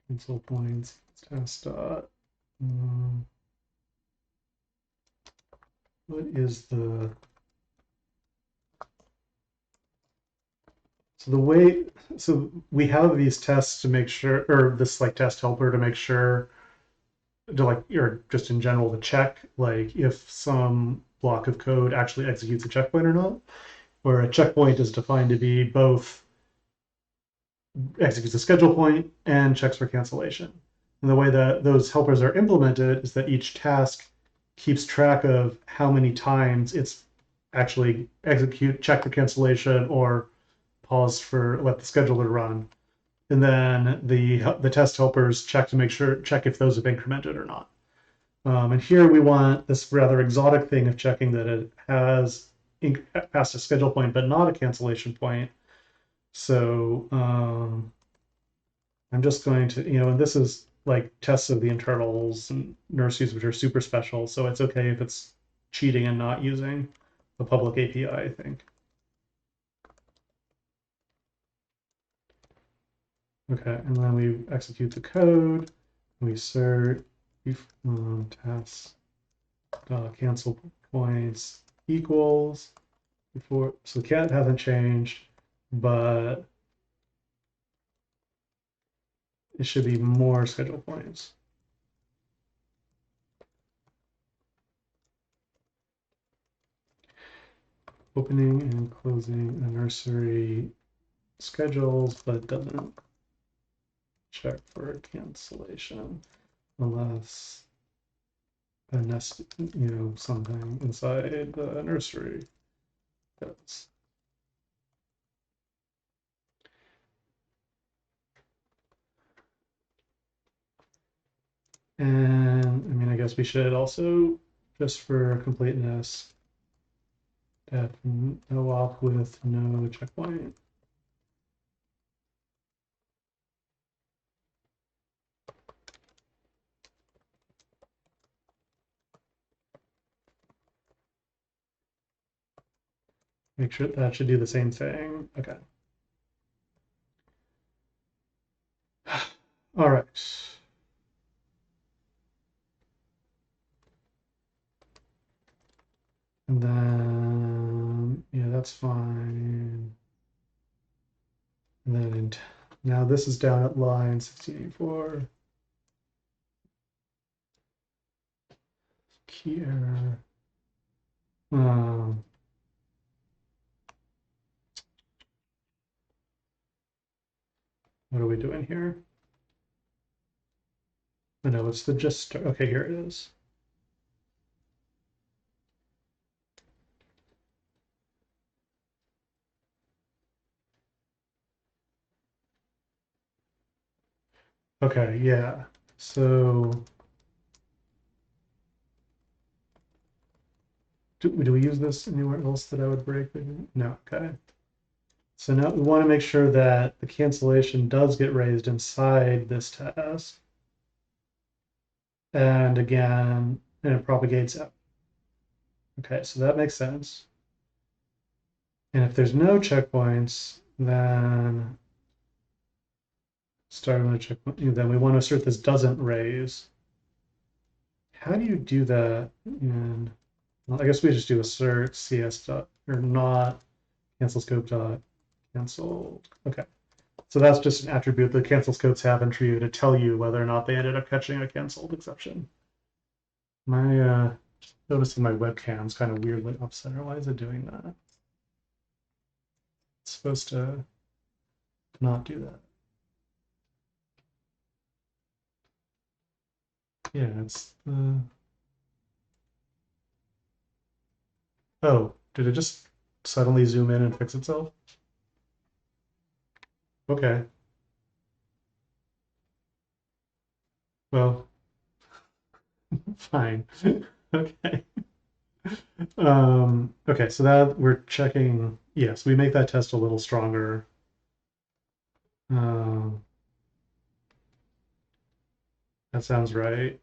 cancel points test dot. What is the so we have these tests to make sure, or this like test helper to make sure to like, or just in general to check like if some block of code actually executes a checkpoint or not, where a checkpoint is defined to be both executes a schedule point and checks for cancellation. And the way that those helpers are implemented is that each task keeps track of how many times it's actually check for cancellation or pause for let the scheduler run. And then the test helpers check if those have been incremented or not. And here we want this rather exotic thing of checking that it has passed a schedule point, but not a cancellation point. So I'm just going to, and this is like tests of the internals and nurseries, which are super special. So it's okay if it's cheating and not using the public API, I think. Okay, and then we execute the code. We assert task cancel points equals before. So the cat hasn't changed, but it should be more schedule points. Opening and closing a nursery schedules, but it doesn't check for cancellation unless a nest, something inside the nursery. Yes. And I mean, I guess we should also, just for completeness, have no op with no checkpoint. Make sure that should do the same thing. Okay. All right. And then, yeah, that's fine. And then now this is down at line 1684. Key error. What are we doing here? I know it's the just, okay, here it is. Okay, yeah. So do we use this anywhere else that I would break? No, okay. So now we want to make sure that the cancellation does get raised inside this task. And again, and it propagates out. Okay, so that makes sense. And if there's no checkpoints, then starting with a checkpoint, then we want to assert this doesn't raise. How do you do that? And well, I guess we just do assert cs dot or not cancel scope dot canceled. Okay. So that's just an attribute the cancel scopes have in Trio to tell you whether or not they ended up catching a canceled exception. My noticing my webcam's kind of weirdly off center. Why is it doing that? It's supposed to not do that. Yeah, it's oh, did it just suddenly zoom in and fix itself? Okay. Well, fine. Okay. Okay, so that we're checking. Yes, we make that test a little stronger. That sounds right.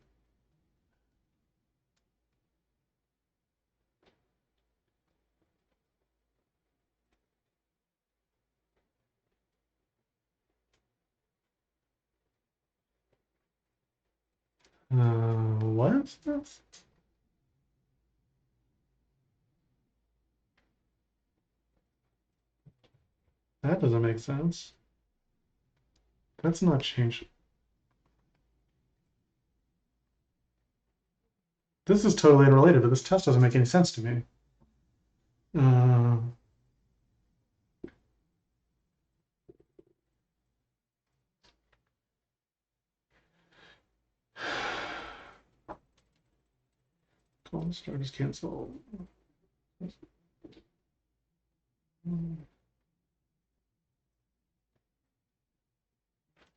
What is this? That doesn't make sense. That's not changed. This is totally unrelated, but this test doesn't make any sense to me. Call start is canceled.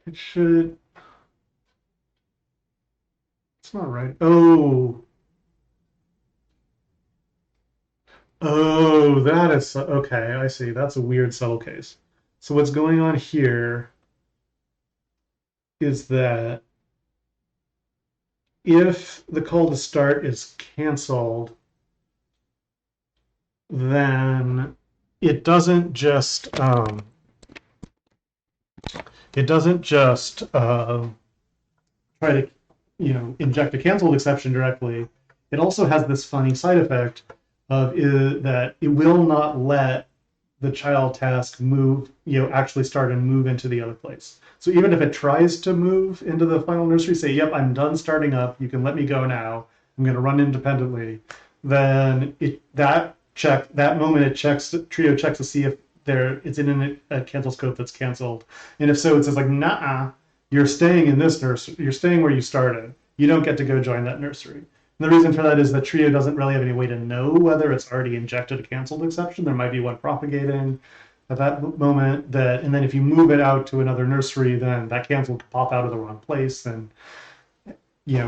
It should. It's not right. Oh. Oh, that is okay. I see. That's a weird subtle case. So what's going on here is that if the call to start is canceled, then it doesn't just try to inject a canceled exception directly. It also has this funny side effect of that it will not let the child task move, actually start and move into the other place. So even if it tries to move into the final nursery, say, yep, I'm done starting up, you can let me go now, I'm going to run independently, then that moment it checks, Trio checks to see if it's in a cancel scope that's canceled. And if so, it says like, nah, you're staying in this nursery, you're staying where you started. You don't get to go join that nursery. And the reason for that is that Trio doesn't really have any way to know whether it's already injected a canceled exception. There might be one propagating at that moment that, and then if you move it out to another nursery, then that cancel could pop out of the wrong place and,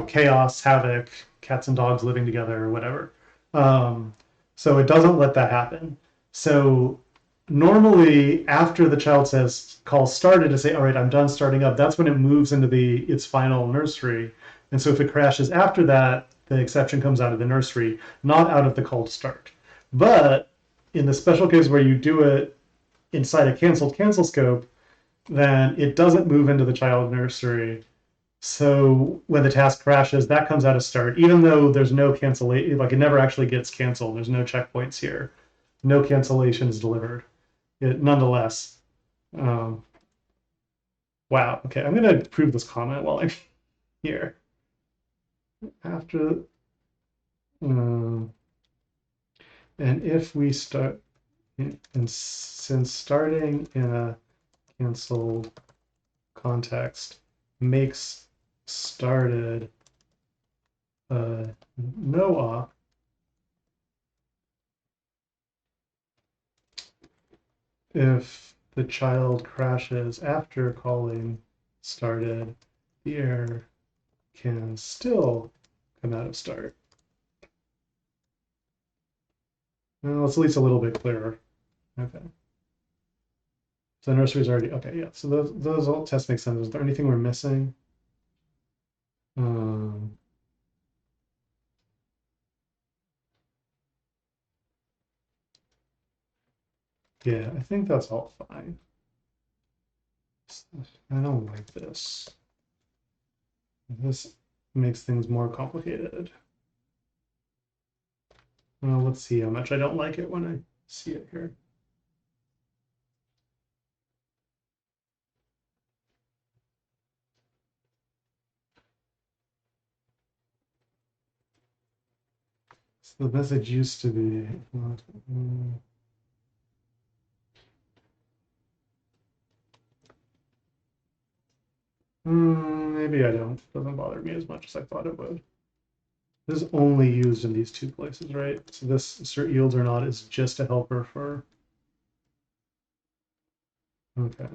chaos, havoc, cats and dogs living together or whatever. Um, so it doesn't let that happen. So normally after the child says call started to say, all right, I'm done starting up, that's when it moves into its final nursery. And so if it crashes after that, the exception comes out of the nursery, not out of the call to start. But in the special case where you do it inside a canceled cancel scope, then it doesn't move into the child nursery. So when the task crashes, that comes out of start, even though there's no cancellation, like it never actually gets canceled. There's no checkpoints here. No cancellations delivered. Nonetheless, um, wow. Okay, I'm gonna prove this comment while I'm here. After, um, and if we start, and since starting in a canceled context makes started no op, if the child crashes after calling started, the error can still come out of start. Well, it's at least a little bit clearer. Okay. So the nursery's already, okay, yeah. So those all tests make sense. Is there anything we're missing? Um, yeah, I think that's all fine. I don't like this. This makes things more complicated. Well, let's see how much I don't like it when I see it here. So the message used to be, maybe I don't. It doesn't bother me as much as I thought it would. This is only used in these two places, right? So this assert yields or not is just a helper for, okay.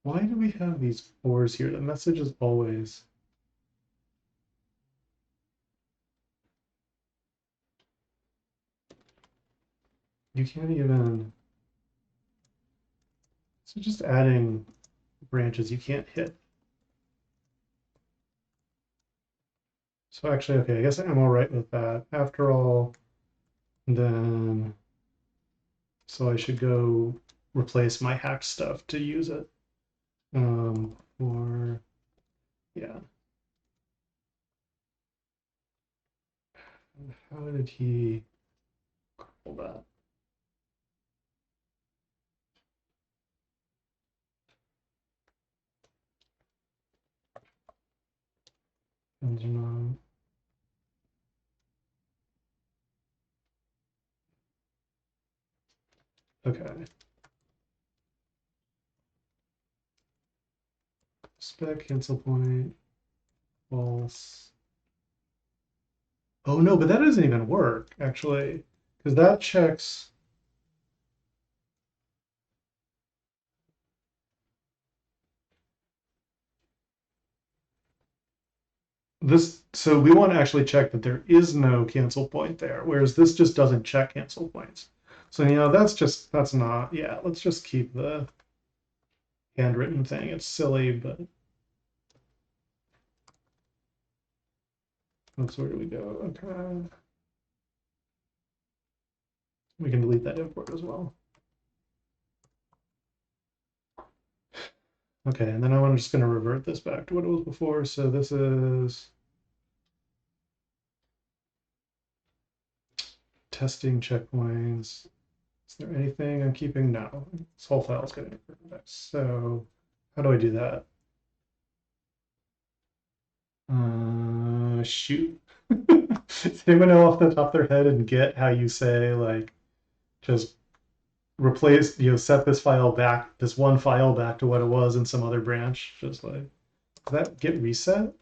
Why do we have these fours here? The message is always, you can't even, so just adding branches you can't hit. So actually, okay, I guess I'm all right with that. After all, then, so I should go replace my hacked stuff to use it. Or, yeah. How did he call that? Engine. Okay. Spec cancel point false. Oh no, but that doesn't even work actually, because that checks. This, so we want to actually check that there is no cancel point there, whereas this just doesn't check cancel points. So that's not, yeah, let's just keep the handwritten thing. It's silly, but that's where do we go? Okay. We can delete that import as well. Okay, and then I'm just going to revert this back to what it was before. So this is testing checkpoints. Is there anything I'm keeping? No. This whole file is getting indexed. So how do I do that? Shoot. Does anyone know off the top of their head and get how you say, like, just replace, set this file back, this one file back to what it was in some other branch? Just like, Does that get reset?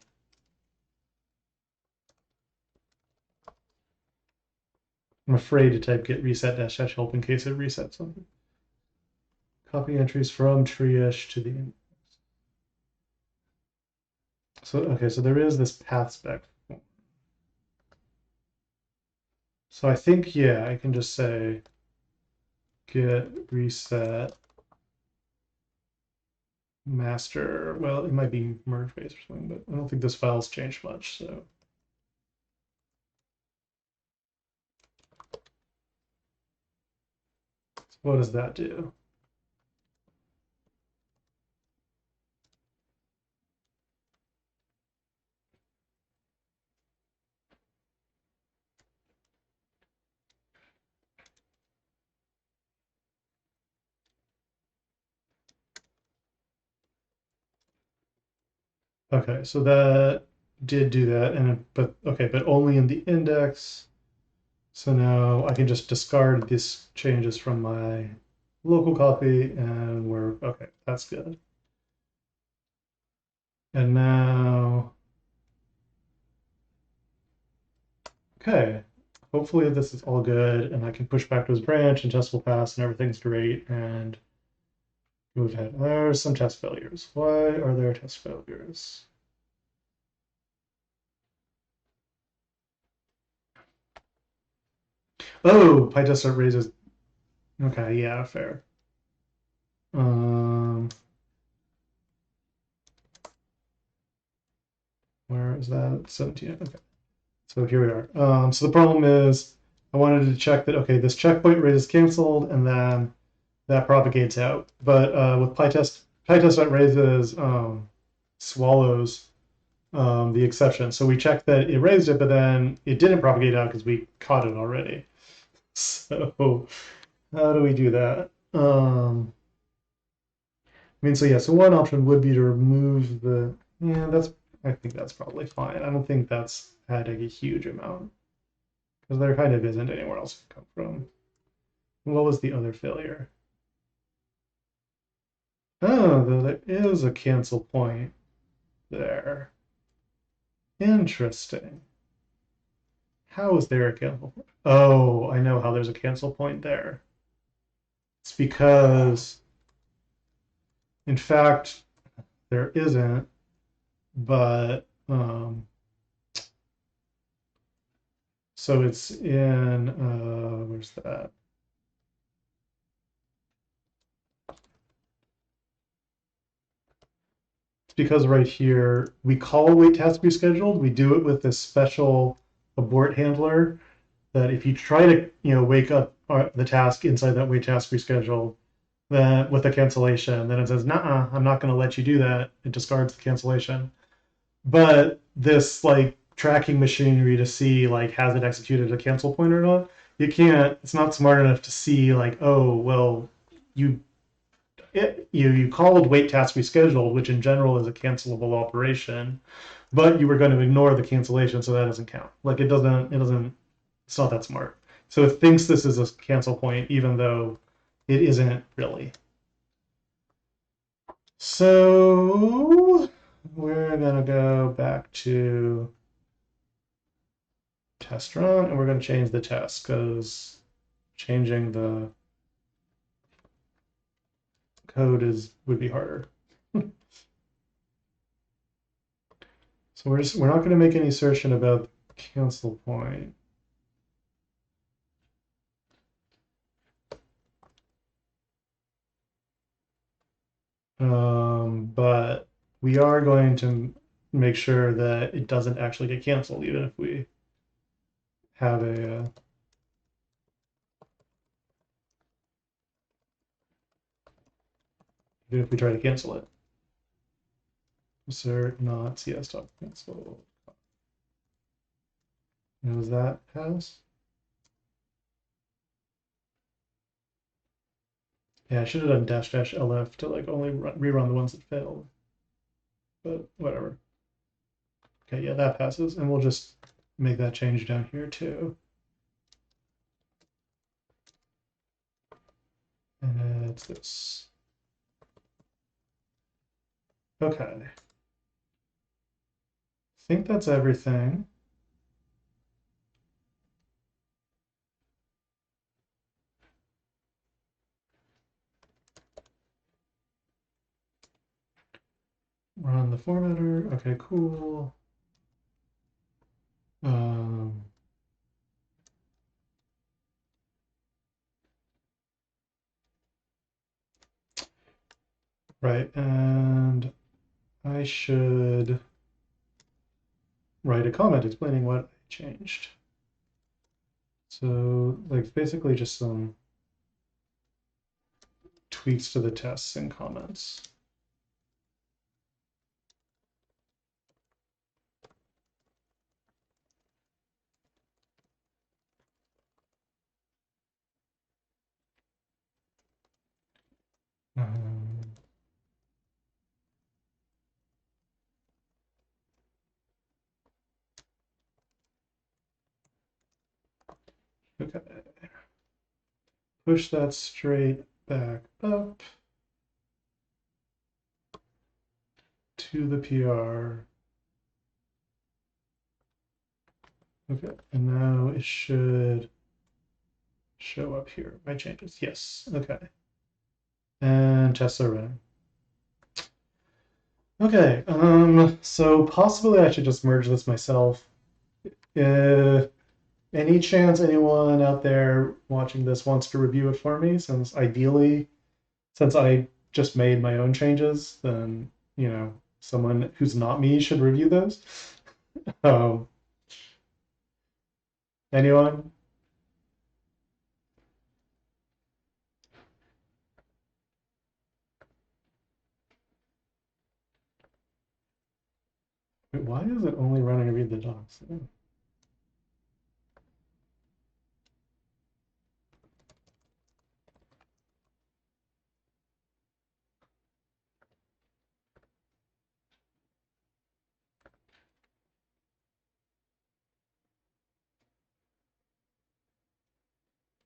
I'm afraid to type get reset dash dash help in case it resets something. Copy entries from tree-ish to the index. So, okay, so there is this path spec. So I think, yeah, I can just say get reset master. Well, it might be merge base or something, but I don't think this file's changed much. So what does that do? Okay, so that did do that, and but okay, but only in the index. So now I can just discard these changes from my local copy, and we're okay. That's good. And now, okay, hopefully this is all good, and I can push back to his branch, and test will pass, and everything's great, and move ahead. There's some test failures. Why are there test failures? Oh, PyTest raises. Okay, yeah, fair. Where is that? 17. Okay. So here we are. So the problem is I wanted to check that, okay, this checkpoint rate is canceled, and then that propagates out. But with PyTest raises swallows the exception. So we checked that it raised it, but then it didn't propagate out because we caught it already. So how do we do that? I mean, so yeah, so one option would be to remove the, yeah, I think that's probably fine. I don't think that's adding a huge amount because there kind of isn't anywhere else to come from. What was the other failure? Oh, there is a cancel point there. Interesting. How is there a cancel point? Oh, I know how there's a cancel point there. It's because, in fact, there isn't, but so it's in, where's that? It's because right here, we call wait task rescheduled. We do it with this special abort handler that if you try to, wake up the task inside that wait task rescheduled, then with a cancellation, then it says, nah, I'm not going to let you do that. It discards the cancellation. But this like tracking machinery to see like has it executed a cancel point or not, you can't. It's not smart enough to see like, oh well, you you called wait task rescheduled, which in general is a cancelable operation, but you were going to ignore the cancellation, so that doesn't count. Like it doesn't. It's not that smart. So it thinks this is a cancel point, even though it isn't really. So we're gonna go back to test run, and we're gonna change the test because changing the code would be harder. So we're not going to make any assertion about cancel point. But we are going to make sure that it doesn't actually get canceled, even if we have a even if we try to cancel it. Assert not cs.cancel. And does that pass? Yeah, I should have done dash dash lf to like only rerun the ones that failed. But whatever. Okay, yeah, that passes, and we'll just make that change down here too. And it's this. Okay. think that's everything. Run the formatter. Okay, cool. Um, right, and I should write a comment explaining what I changed. So, like, basically just some tweaks to the tests and comments. Um, okay. Push that straight back up to the PR. Okay, and now it should show up here. My changes. Yes. Okay. And tests are running. Okay. So possibly I should just merge this myself. If any chance anyone out there watching this wants to review it for me, since ideally, since I just made my own changes, then someone who's not me should review those. Um, anyone? Wait, why is it only running read the docs?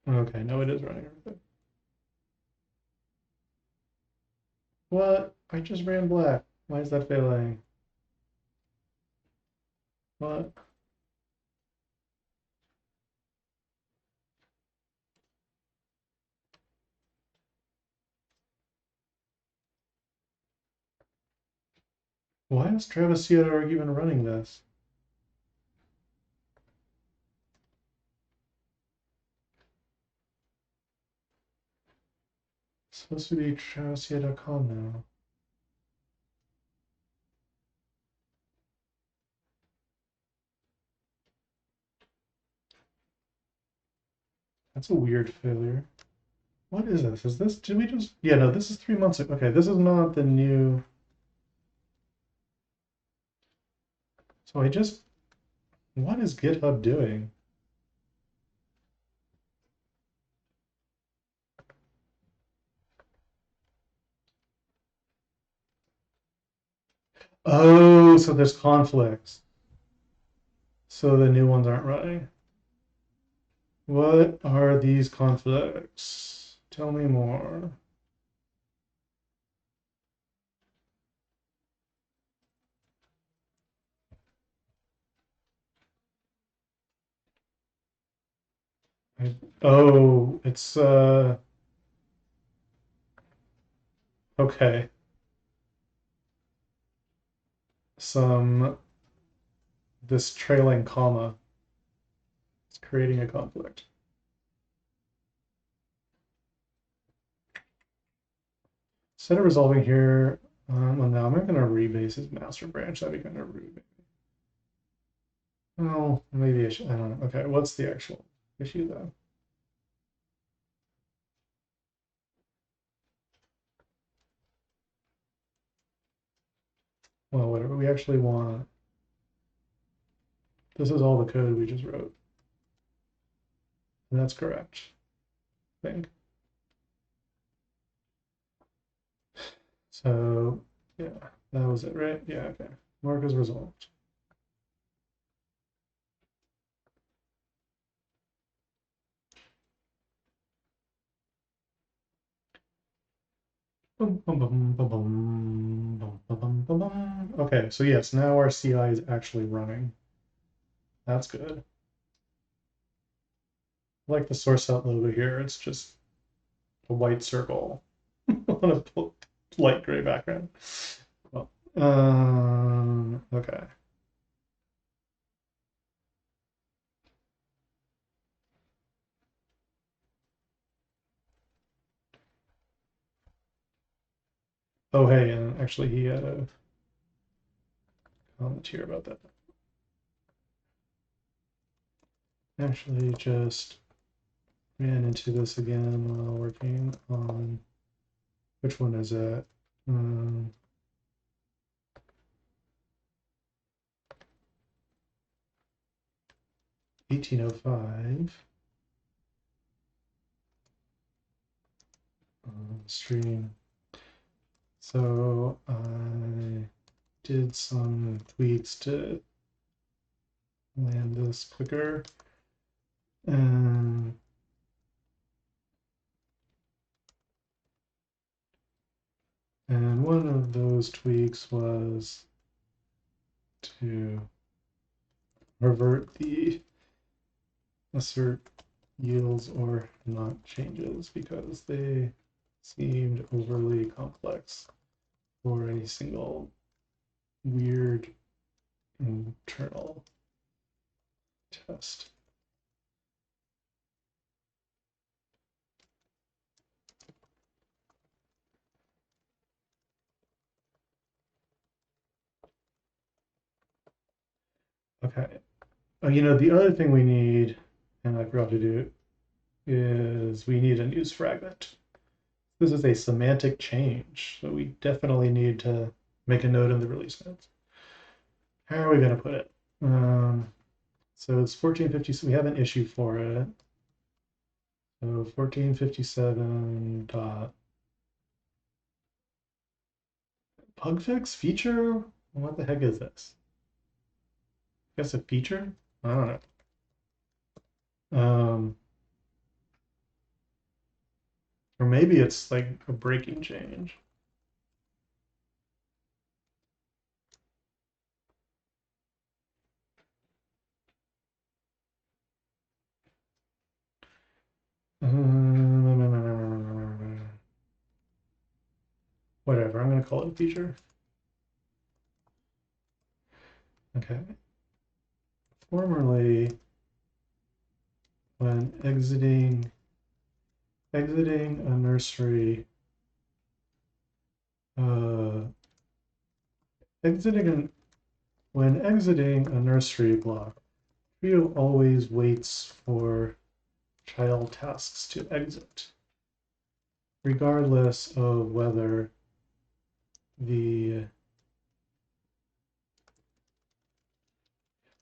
Okay, no, it is running everything. What? I just ran black. Why is that failing? What? Why is Travis Theodore even running this? It's supposed to be travistheodore.com now. That's a weird failure. What is this? Is this, did we just, yeah, no, this is 3 months ago. Okay, this is not the new. So I just, what is GitHub doing? Oh, so there's conflicts. So the new ones aren't running. What are these conflicts? Tell me more. Oh, it's okay. Some this trailing comma is creating a conflict. Instead of resolving here, well, now I'm going to rebase his master branch. That'd be kind of rude. Well, maybe I should. I don't know. Okay, what's the actual issue though? Well, whatever we actually want. This is all the code we just wrote. And that's correct, I think. So, yeah, that was it, right? Yeah, okay. Mark is resolved. Boom, boom, boom, boom, boom, boom, boom, boom, boom, boom. Okay, so yes, now our CI is actually running. That's good. I like the source out logo here. It's just a white circle on a light gray background. Well, okay. Oh, hey, and actually he had a comment here about that. Actually, just ran into this again while working on, which one is it? 1805 stream. So I did some tweaks to land this quicker. And one of those tweaks was to revert the assert yields or not changes because they seemed overly complex for a single weird internal test. Okay. You know, the other thing we need, and I forgot to do, is we need a news fragment. This is a semantic change, so we definitely need to make a note in the release notes. How are we going to put it? So it's 1450, so we have an issue for it. So 1457 dot bug fix feature? What the heck is this? I guess a feature? I don't know. Or maybe it's like a breaking change. Whatever, I'm going to call it a feature. Okay. Formerly, when exiting a nursery, when exiting a nursery block, Trio always waits for child tasks to exit, regardless of whether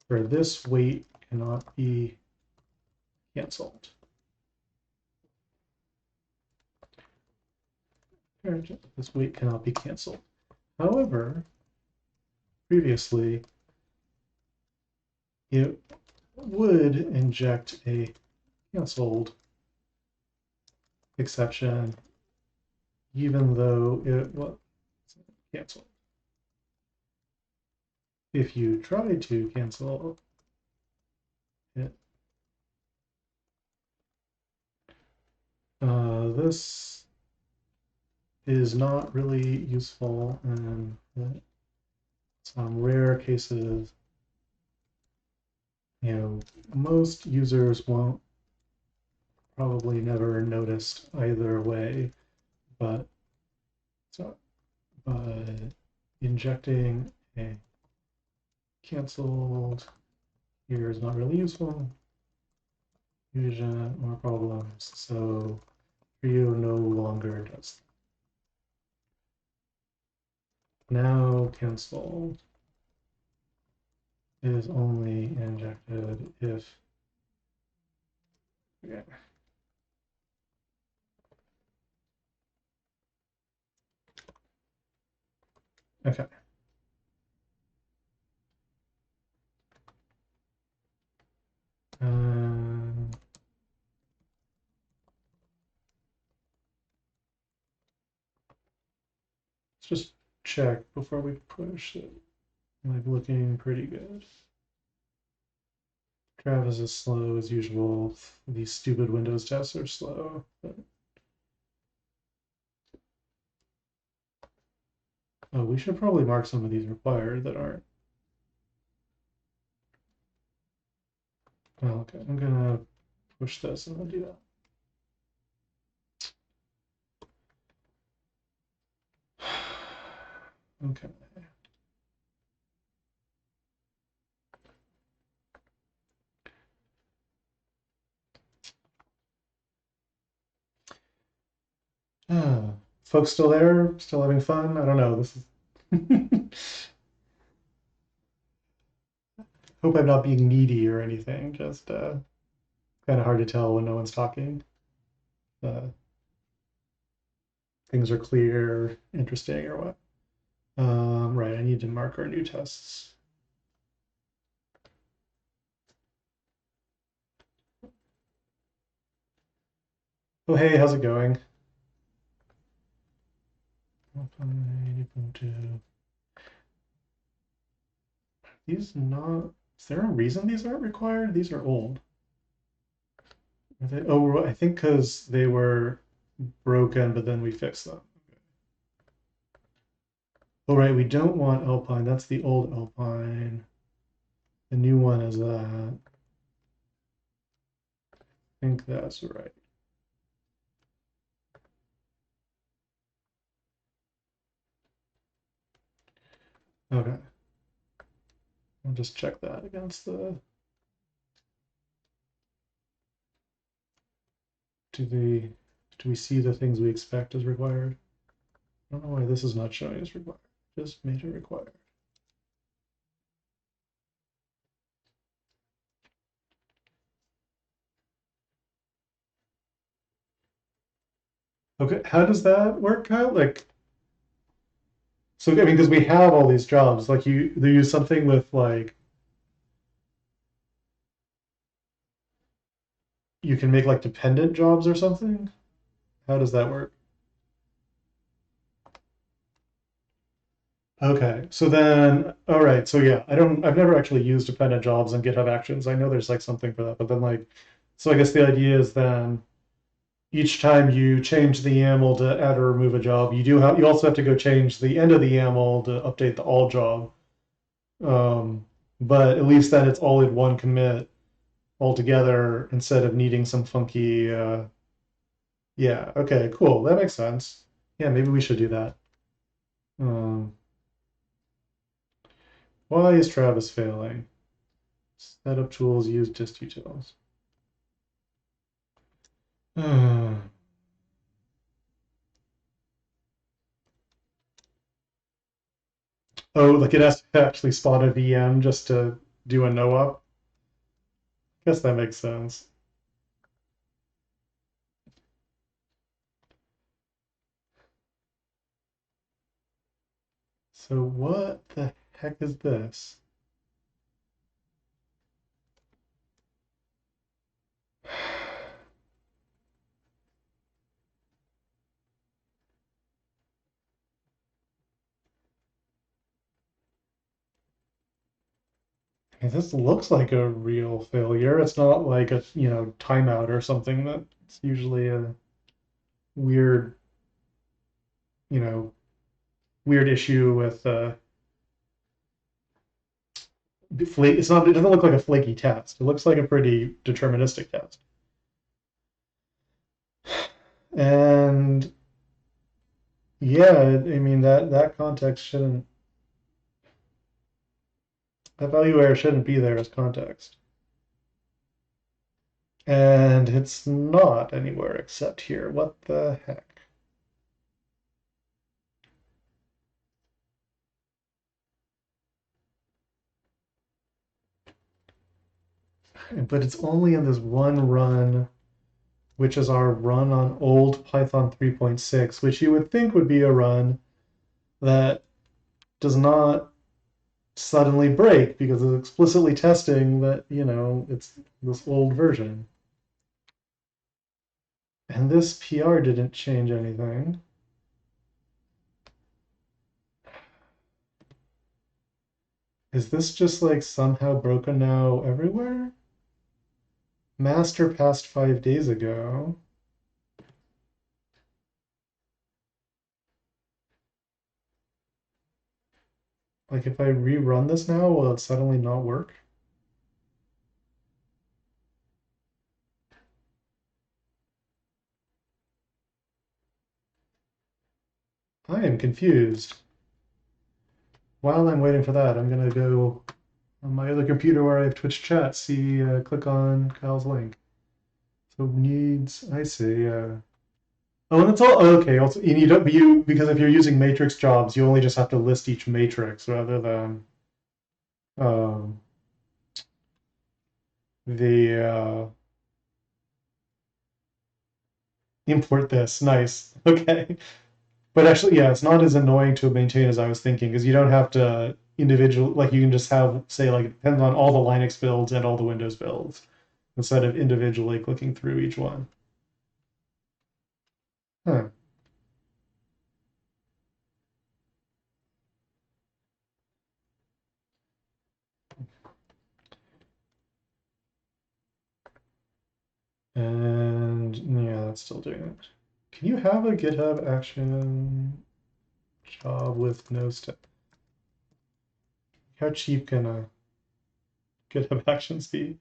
this wait cannot be canceled. This wait cannot be canceled. However, previously, it would inject a canceled exception, even though it was canceled. If you try to cancel it, this is not really useful in some rare cases. You know, most users won't probably never noticed either way, but injecting a canceled here is not really useful. Fusion more problems, so Trio no longer does. Now canceled is only injected if okay. Let's just check before we push it. Like looking pretty good. Travis is slow as usual. These stupid Windows tests are slow. But... Oh, we should probably mark some of these required that aren't. Oh, okay, I'm gonna push this and I'll do that. Okay. Folks still there? Still having fun? I don't know. This is. Hope I'm not being needy or anything. Just kind of hard to tell when no one's talking. Uh, things are clear, interesting, or what? Right, I need to mark our new tests. Oh, hey, how's it going? These not. Is there a reason these aren't required? These are old. Are they, oh, I think because they were broken, but then we fixed them. Oh, right, we don't want Alpine. That's the old Alpine. The new one is that. I think that's right. Okay. I'll just check that against the. Do we see the things we expect as required? I don't know why this is not showing as required. Just made it required. Okay, how does that work out? Like, so I mean, because we have all these jobs, like they use something with like you can make like dependent jobs or something. How does that work? Okay, so then, all right, so yeah, I've never actually used dependent jobs in GitHub Actions. I know there's like something for that, but then like, so I guess the idea is then each time you change the YAML to add or remove a job, you also have to go change the end of the YAML to update the all job. But at least then it's all in one commit altogether instead of needing some funky. Yeah. Okay. Cool. That makes sense. Yeah. Maybe we should do that. Um, why is Travis failing? Setup tools use dist utils. Oh, like it has to actually spawn a VM just to do a no up. Guess that makes sense. So what the heck is this? This looks like a real failure. It's not like a, timeout or something. That's usually a weird, you know, weird issue with it's not, it doesn't look like a flaky test. It looks like a pretty deterministic test. And yeah, I mean that context shouldn't, that value error shouldn't be there as context. And it's not anywhere except here. What the heck? But it's only in this one run, which is our run on old Python 3.6, which you would think would be a run that does not suddenly break because it's explicitly testing that, it's this old version. And this PR didn't change anything. Is this just like somehow broken now everywhere? Master passed 5 days ago. Like if I rerun this now, will it suddenly not work? I am confused. While I'm waiting for that, I'm gonna go on my other computer where I have Twitch chat, see, click on Kyle's link. So needs, I see, oh, and it's all, okay, also, you don't, because if you're using matrix jobs, you only just have to list each matrix rather than, um, the, import this, nice, okay. But actually, yeah, it's not as annoying to maintain as I was thinking, because you don't have to individual, like you can just have, say, like it depends on all the Linux builds and all the Windows builds, instead of individually clicking through each one. Huh. And yeah, that's still doing it. Can you have a GitHub action job with no step? How cheap can a GitHub actions be?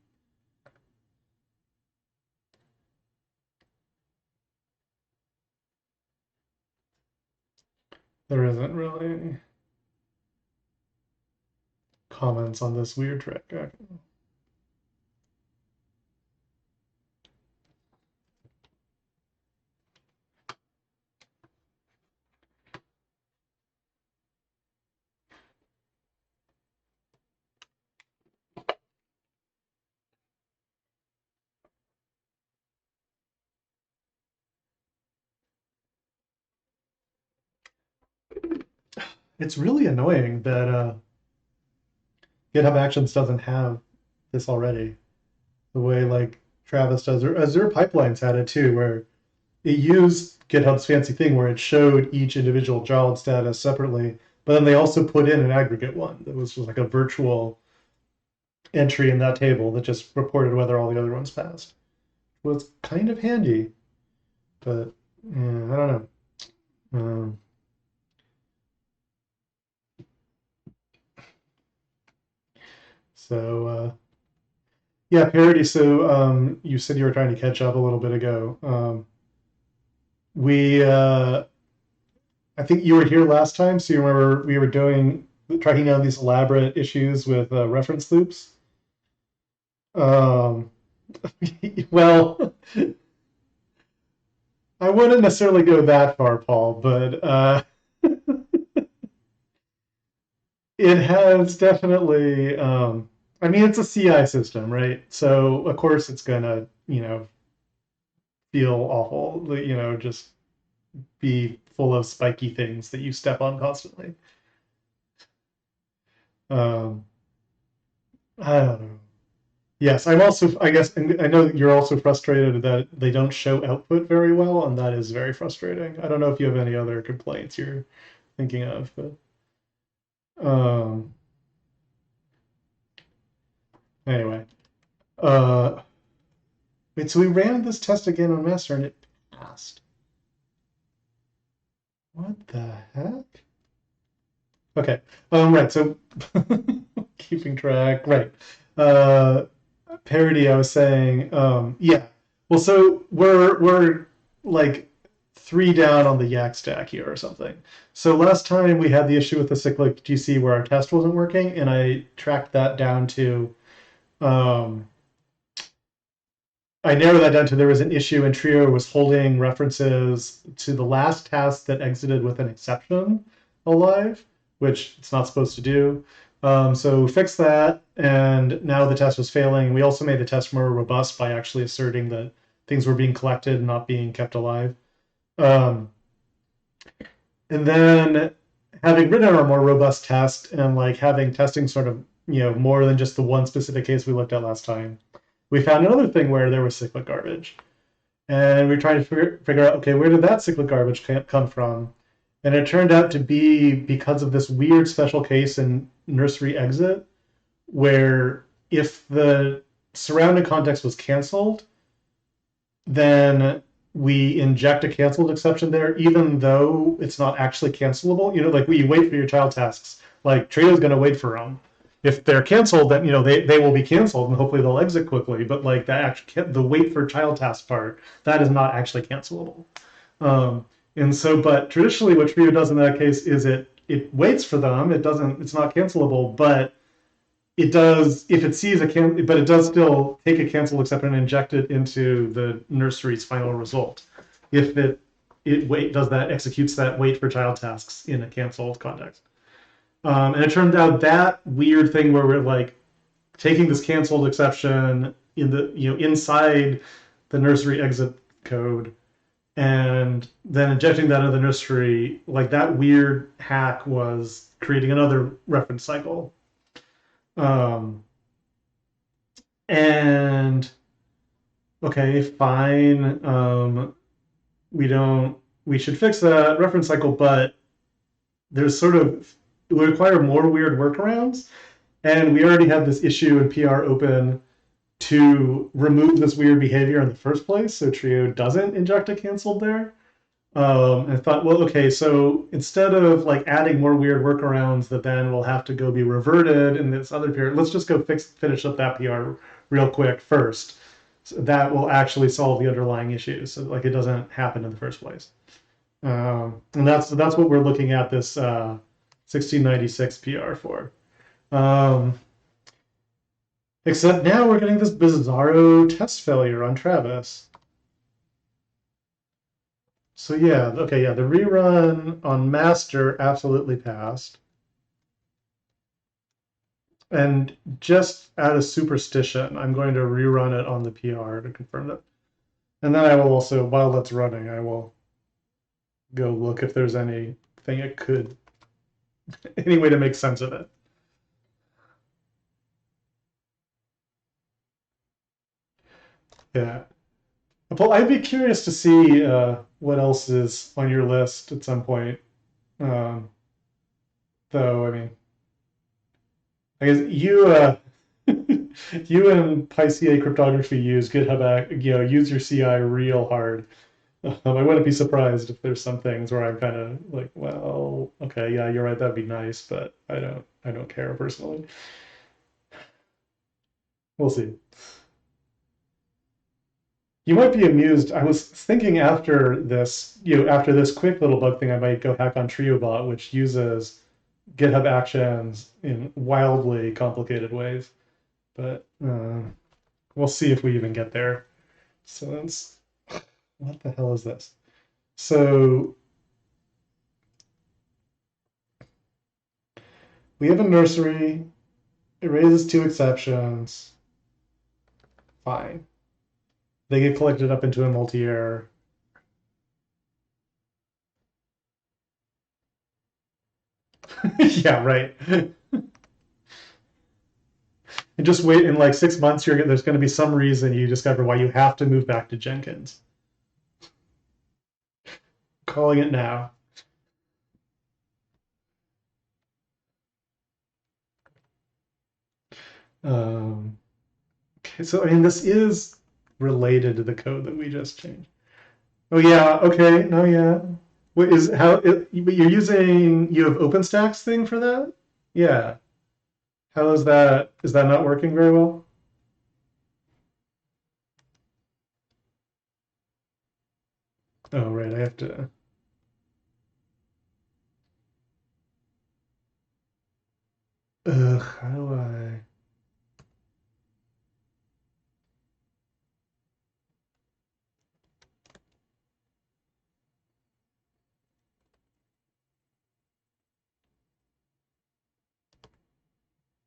There isn't really any comments on this weird trick. Okay. It's really annoying that GitHub Actions doesn't have this already. The way like Travis does, or Azure Pipelines had it too, where it used GitHub's fancy thing where it showed each individual job status separately, but then they also put in an aggregate one that was just like a virtual entry in that table that just reported whether all the other ones passed. It was kind of handy, but yeah, I don't know. So yeah, Parody. So you said you were trying to catch up a little bit ago. We I think you were here last time, so you remember we were tracking down these elaborate issues with reference loops. Um, well, I wouldn't necessarily go that far, Paul, but it has definitely. I mean, it's a CI system, right? So of course it's gonna, feel awful. Just be full of spiky things that you step on constantly. Um, I don't know. Yes, I'm also, I guess, and I know that you're also frustrated that they don't show output very well, and that is very frustrating. I don't know if you have any other complaints you're thinking of, but um, anyway. Uh, wait, so we ran this test again on master and it passed. What the heck? Okay. Right. So keeping track. Right. Uh, Parody. I was saying. Yeah. Well, so we're like 3 down on the Yak stack here or something. So last time we had the issue with the cyclic GC where our test wasn't working, and I tracked that down to. Um, I narrowed that down to there was an issue and Trio was holding references to the last task that exited with an exception alive, which it's not supposed to do. So we fixed that, and now the test was failing. We also made the test more robust by actually asserting that things were being collected and not being kept alive. Um, and then having written our more robust test and like having testing sort of more than just the one specific case we looked at last time, we found another thing where there was cyclic garbage, and we tried to figure out, okay, where did that cyclic garbage come from? And it turned out to be because of this weird special case in nursery exit, where if the surrounding context was canceled, then we inject a canceled exception there, even though it's not actually cancelable. Like we wait for your child tasks. Like Trado's going to wait for them. If they're canceled, then they will be canceled, and hopefully they'll exit quickly. But like the wait for child task part, that is not actually cancelable. Um, and so, but traditionally, what Trio does in that case is it waits for them. It doesn't. It's not cancelable, but it does if it sees but it does still take a cancel exception and inject it into the nursery's final result. If it does that, executes that wait for child tasks in a canceled context. And it turned out that weird thing where we're like taking this canceled exception in the inside the nursery exit code and then injecting that into the nursery, like that weird hack was creating another reference cycle. Um, and okay, fine. We don't. We should fix that reference cycle, but there's sort of it would require more weird workarounds, and we already have this issue in PR open to remove this weird behavior in the first place, so Trio doesn't inject a canceled there. And I thought, well, okay, so instead of like adding more weird workarounds that then will have to go be reverted in this other period, let's just go finish up that PR real quick first. So that will actually solve the underlying issues, so like it doesn't happen in the first place. And that's what we're looking at this 1696 PR for. Um, except now we're getting this bizarro test failure on Travis. So yeah, okay, yeah, the rerun on master absolutely passed. And just out of superstition, I'm going to rerun it on the PR to confirm that. And then I will also, while that's running, I will go look if there's anything it could, any way to make sense of it. Yeah. Well, I'd be curious to see what else is on your list at some point. Um, though, I mean, I guess you and PyCA cryptography use GitHub, use your CI real hard. I wouldn't be surprised if there's some things where I'm kind of like, well, okay, yeah, you're right, that'd be nice, but I don't care personally. We'll see. You might be amused. I was thinking after this quick little bug thing, I might go hack on TrioBot, which uses GitHub Actions in wildly complicated ways. But we'll see if we even get there. So that's what the hell is this? So we have a nursery. It raises two exceptions. Fine. They get collected up into a multi-error. Yeah, right. And just wait in like 6 months. There's going to be some reason you discover why you have to move back to Jenkins. Calling it now. Um, okay, so I mean, this is related to the code that we just changed. Oh yeah, okay, no, yeah. What is how you're using? You have OpenStack's thing for that? Yeah. How is that? Is that not working very well? Oh right, I have to. Ugh, how do I?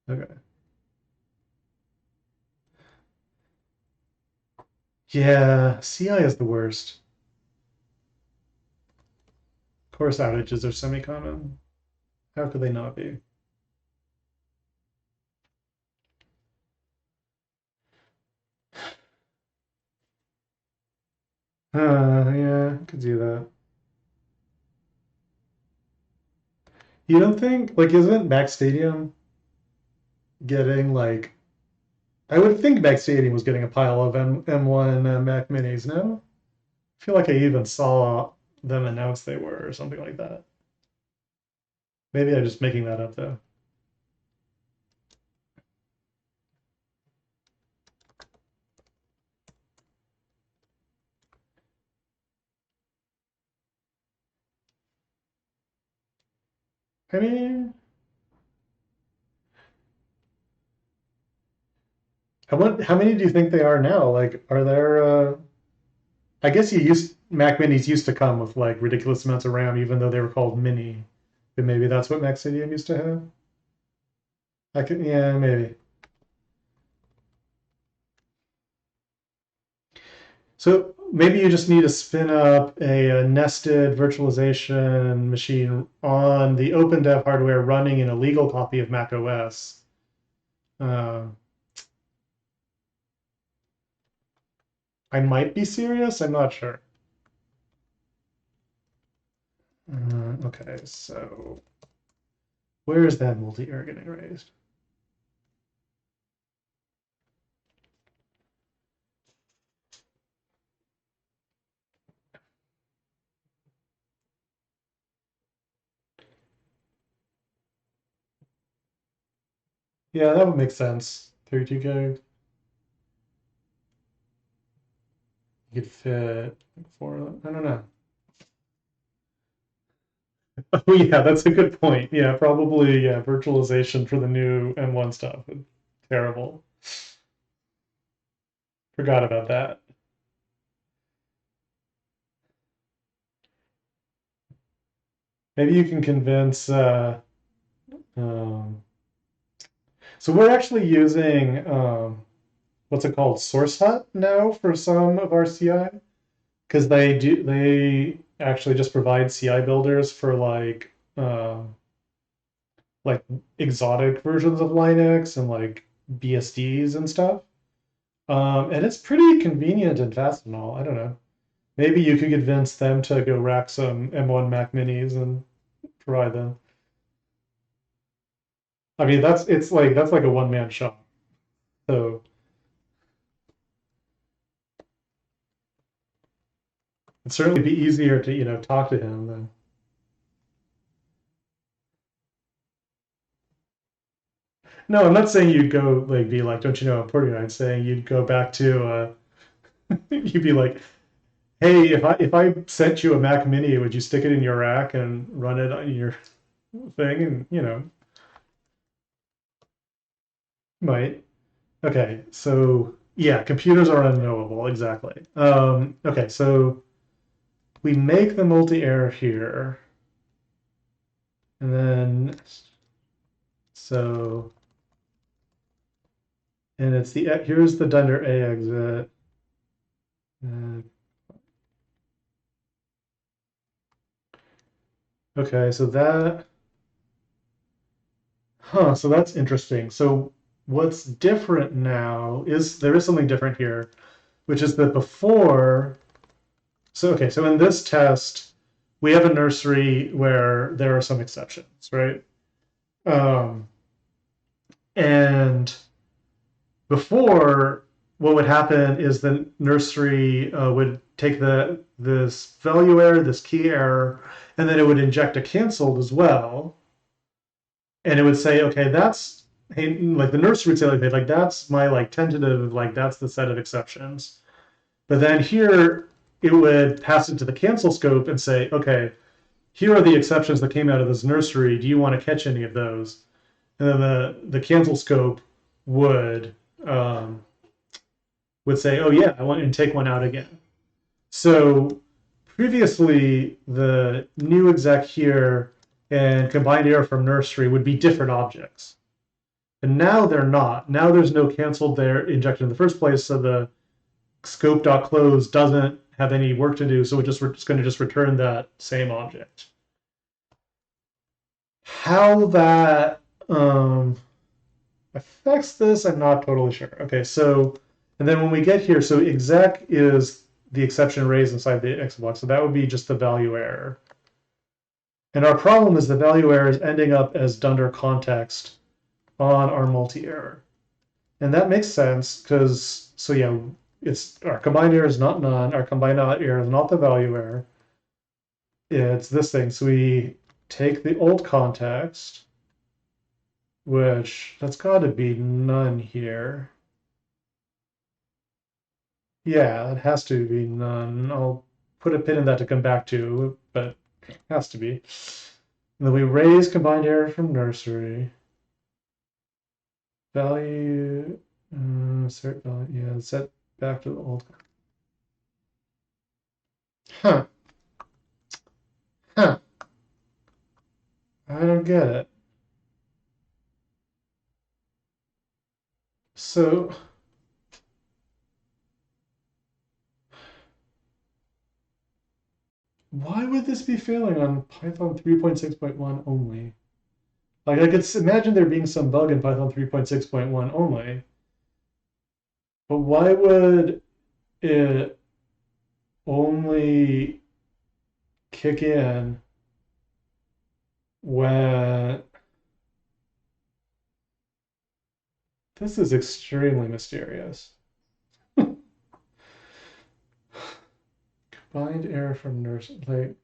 Okay. Yeah, CI is the worst. Of course, outages are semi-common. How could they not be? Yeah, could do that. You don't think, like, isn't Mac Stadium getting, like, I would think Mac Stadium was getting a pile of M1 Mac Minis, no? I feel like I even saw them announce they were or something like that. Maybe I'm just making that up, though. I mean, how many do you think they are now? Like, are there, I guess Mac Minis used to come with like ridiculous amounts of RAM, even though they were called Mini. But maybe that's what Mac Stadium used to have. Yeah, maybe. So maybe you just need to spin up a nested virtualization machine on the OpenDev hardware running an illegal copy of Mac OS. Uh, I might be serious. I'm not sure. Okay, so where is that multi-error getting raised? Yeah, that would make sense. 32 gig. You could fit four. I don't know. Oh yeah, that's a good point. Yeah, probably yeah, virtualization for the new M1 stuff. Terrible. Forgot about that. Maybe you can convince. Um, so we're actually using what's it called, SourceHut now for some of our CI because they actually just provide CI builders for like exotic versions of Linux and like BSDs and stuff. And it's pretty convenient and fast and all. I don't know. Maybe you could convince them to go rack some M1 Mac Minis and provide them. I mean, that's like a one man shop. So it'd certainly be easier to talk to him than. No, I'm not saying you'd go like be like, don't you know I'm Portugal? I'm saying you'd go back to you'd be like, hey, if I sent you a Mac Mini, would you stick it in your rack and run it on your thing? And might. Okay, so yeah, computers are unknowable, exactly. Okay, so we make the multi-error here, and then so and it's here's the dunder A exit. Uh, okay, so so that's interesting. So what's different now is there is something different here, which is that before. So okay, so in this test, we have a nursery where there are some exceptions, right? Um, and before, what would happen is the nursery would take this value error, this key error, and then it would inject a canceled as well, and it would say, okay, that's hey, like the nursery would say like that's my like tentative, like that's the set of exceptions. But then here it would pass it to the cancel scope and say, okay, here are the exceptions that came out of this nursery. Do you want to catch any of those? And then the cancel scope would um, would say, oh yeah, I want to take one out again. So previously, the new exec here and combined error from nursery would be different objects. And now they're not. Now there's no canceled there injected in the first place, so the scope.close doesn't have any work to do, so it's going to just return that same object. How that affects this, I'm not totally sure. Okay, so, and then when we get here, so exec is the exception raised inside the X block, so that would be just the value error. And our problem is the value error is ending up as dunder context on our multi-error. And that makes sense because, so yeah, it's our combined error is not none. Our combined error is not the value error. It's this thing. So we take the old context, which that's got to be none here. Yeah, it has to be none. I'll put a pin in that to come back to, but it has to be. And then we raise combined error from nursery. Value, assert value, yeah, set back to the old. Huh. Huh. I don't get it. So, why would this be failing on Python 3.6.1 only? Like, I could imagine there being some bug in Python 3.6.1 only, but why would it only kick in when this is extremely mysterious. Combined error from nurse, like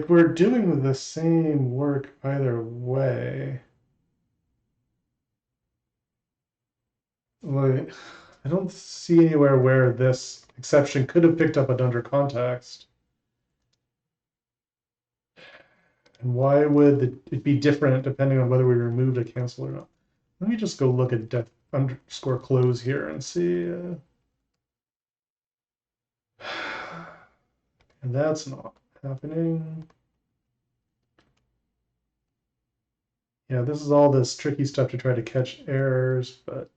we're doing the same work either way. Like, I don't see anywhere where this exception could have picked up a dunder context. And why would it be different depending on whether we removed a cancel or not? Let me just go look at def underscore close here and see. And that's not happening. Yeah, this is all this tricky stuff to try to catch errors, but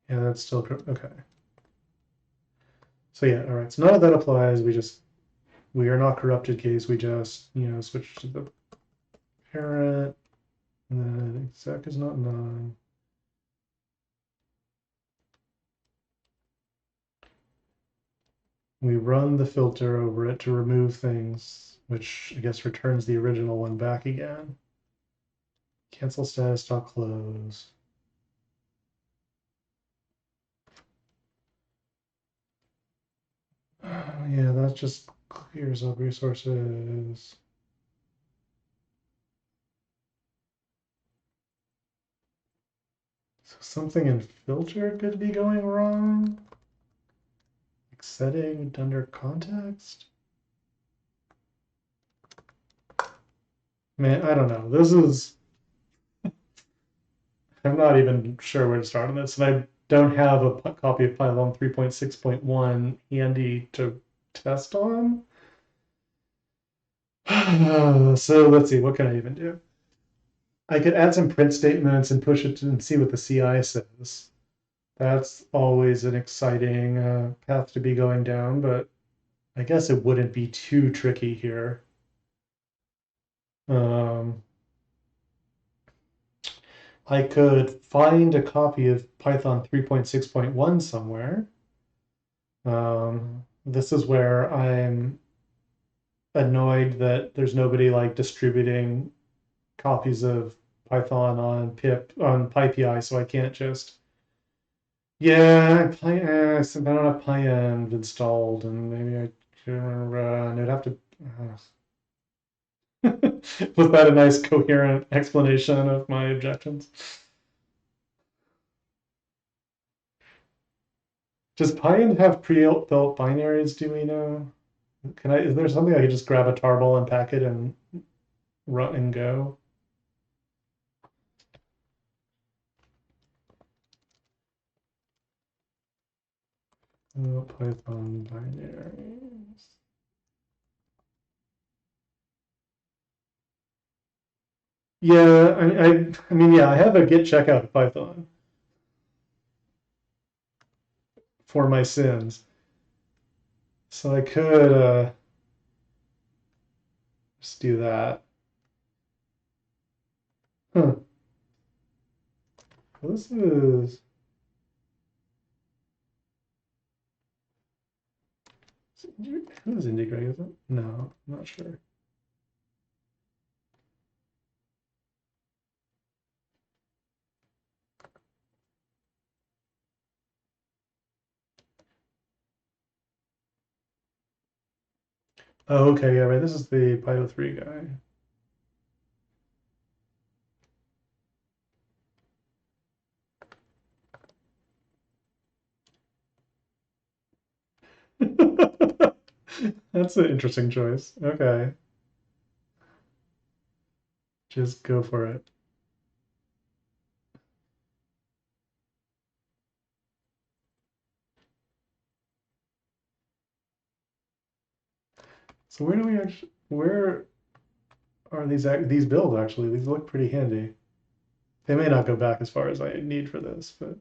yeah, that's still okay. So yeah, all right. So none of that applies. We are not corrupted case. We just switch to the parent, and then exec is not none. We run the filter over it to remove things, which I guess returns the original one back again. Cancel status dot close. Yeah, that just clears up resources. So something in filter could be going wrong. Like setting under context. Man, I don't know. This is. I'm not even sure where to start on this, and I don't have a copy of Python 3.6.1 handy to test on. So let's see, what can I even do? I could add some print statements and push it and see what the CI says. That's always an exciting path to be going down, but I guess it wouldn't be too tricky here. I could find a copy of Python 3.6.1 somewhere. This is where I'm annoyed that there's nobody like distributing copies of Python on pip on PyPI, so I can't just. Yeah, I don't have PyEnv installed, and maybe I should run. It'd have to. Was that a nice coherent explanation of my objections? Does PyEnv have pre-built binaries? Do we know? Can I? Is there something I could just grab a tarball and pack it and run and go? Oh, Python binaries. Yeah, I mean, yeah, I have a git checkout of Python for my sins, so I could just do that. Huh. Well, this is. Who's Indie Greg, is it? No, I'm not sure. Oh, okay, yeah, right. This is the Pyro 3 guy. That's an interesting choice. Okay. Just go for it. So where do we actually, where are these builds actually? These look pretty handy. They may not go back as far as I need for this, but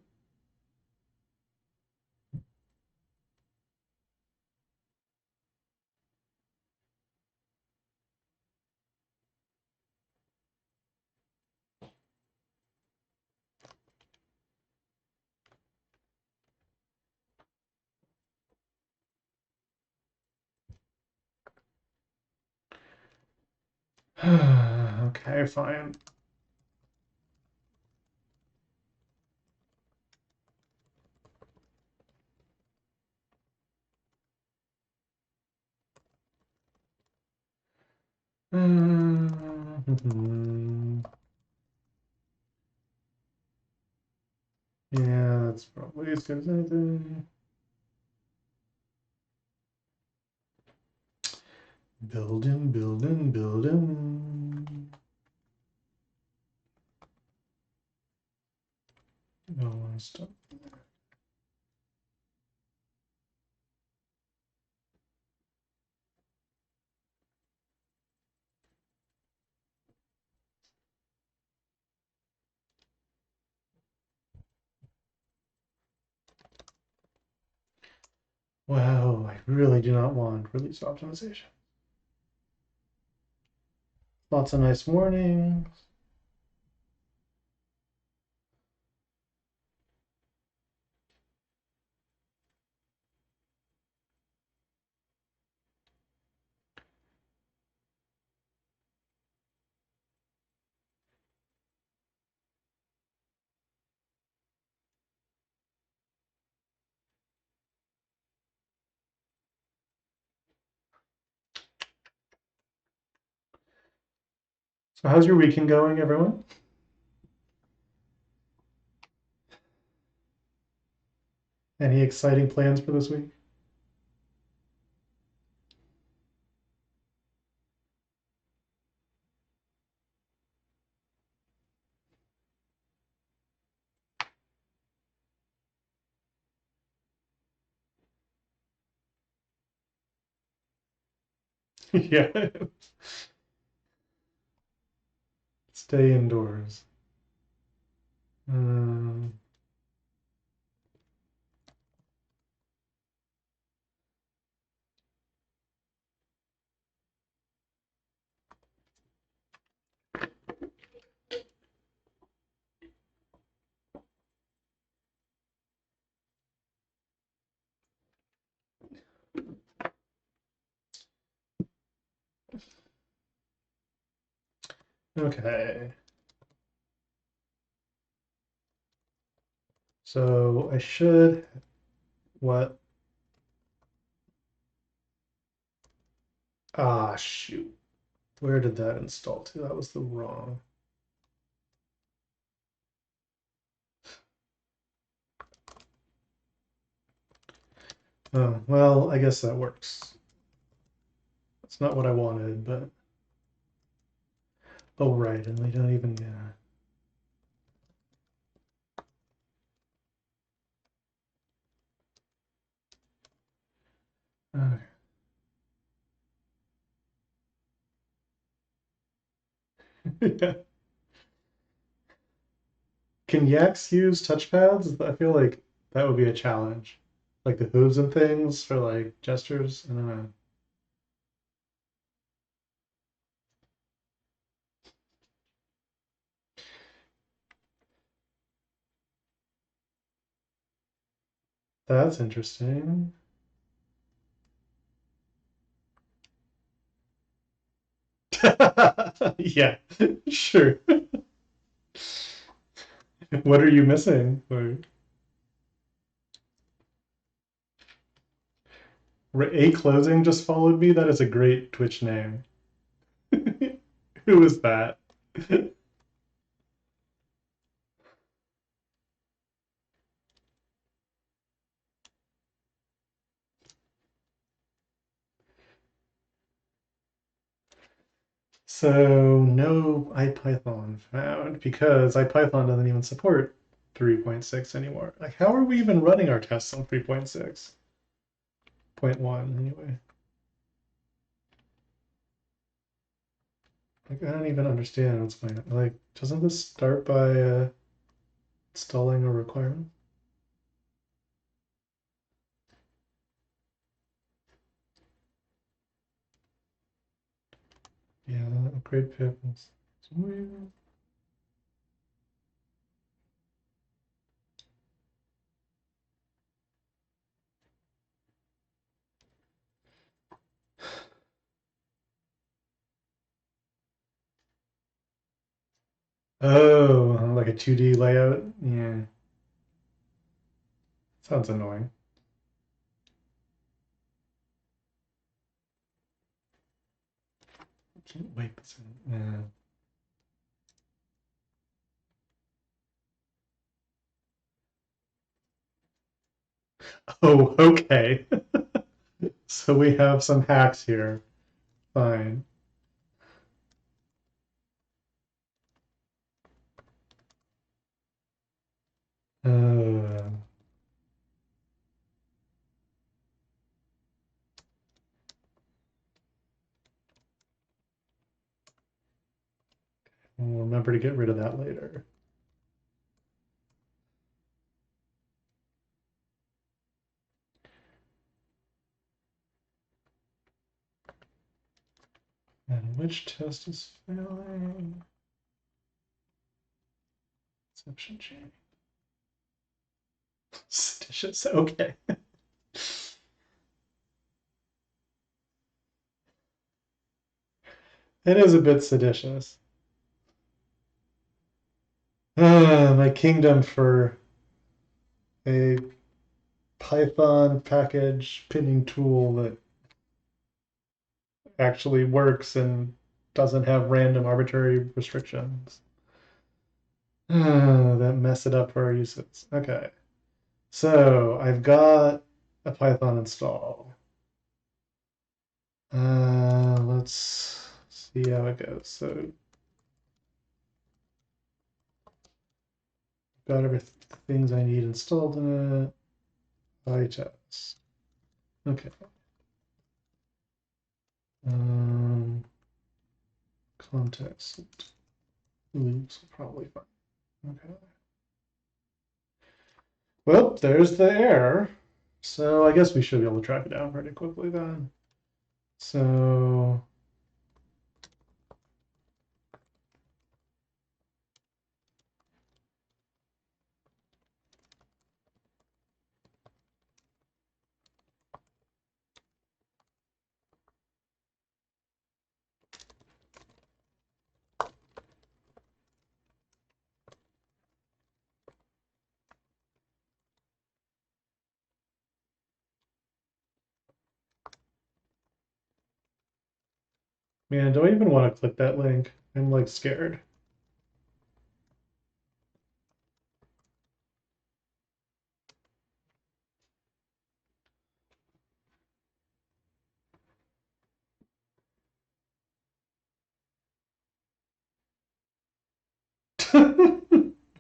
okay, fine. Yeah, that's probably as good as anything. Building, building, building. No, stop. Wow, I really do not want release optimization. Lots of nice warnings. So how's your weekend going, everyone? Any exciting plans for this week? Yeah, stay indoors. Um, okay. So I should, what? Ah, shoot. Where did that install to? That was the wrong. Oh, well, I guess that works. That's not what I wanted, but oh, right, and we don't even, yeah. Okay. Yeah. Can yaks use touchpads? I feel like that would be a challenge. Like the hooves and things for like gestures. I don't know. That's interesting. Yeah, sure. What are you missing? A closing just followed me. That is a great Twitch name. Who is that? So no IPython found because IPython doesn't even support 3.6 anymore. Like, how are we even running our tests on 3.6.1 anyway? Like, I don't even understand what's going on. Like, doesn't this start by installing a requirement? Yeah, upgrade pip. Oh, like a 2D layout? Yeah. Sounds annoying. Can't wait. Yeah. Oh, okay. So we have some hacks here. Fine. Uh, we'll remember to get rid of that later. And which test is failing? Exception chain. Seditious. Okay. It is a bit seditious. My kingdom for a Python package pinning tool that actually works and doesn't have random arbitrary restrictions. That mess it up for our uses. Okay. So I've got a Python install. Let's see how it goes. So got every things I need installed in it. PyTest. Okay. Um, context loops will probably fine. Okay. Well, there's the error. So I guess we should be able to track it down pretty quickly then. So man, do I even want to click that link? I'm like scared.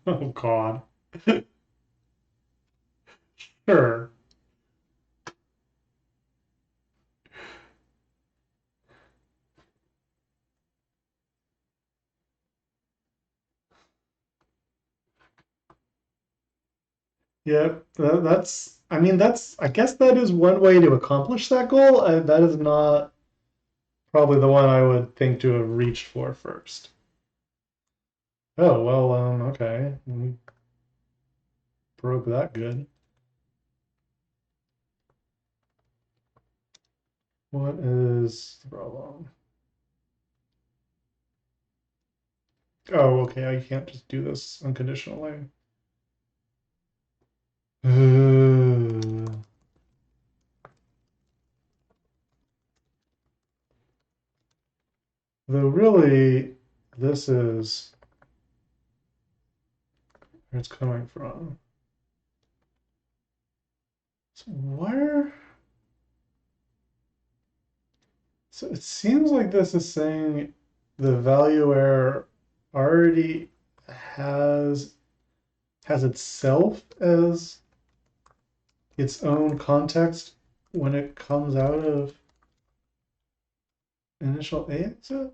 Oh God. Sure. Yeah, that's, I mean, I guess that is one way to accomplish that goal. That is not probably the one I would think to have reached for first. Oh, well, okay. We broke that good. What is the problem? Oh, okay, I can't just do this unconditionally. Though really, this is where it's coming from. So where? So it seems like this is saying the value error already has itself as its own context when it comes out of initial A exit.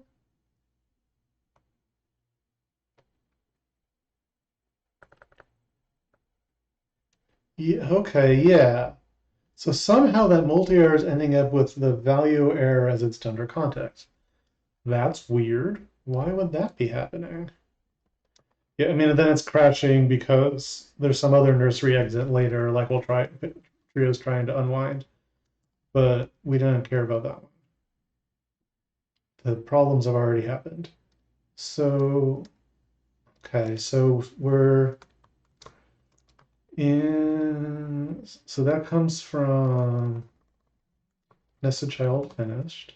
Yeah, okay, yeah. So somehow that multi-error is ending up with the value error as its tender context. That's weird. Why would that be happening? Yeah, I mean, then it's crashing because there's some other nursery exit later, like Trio's trying to unwind, but we didn't care about that one. The problems have already happened. So, okay, so we're so that comes from nested child finished.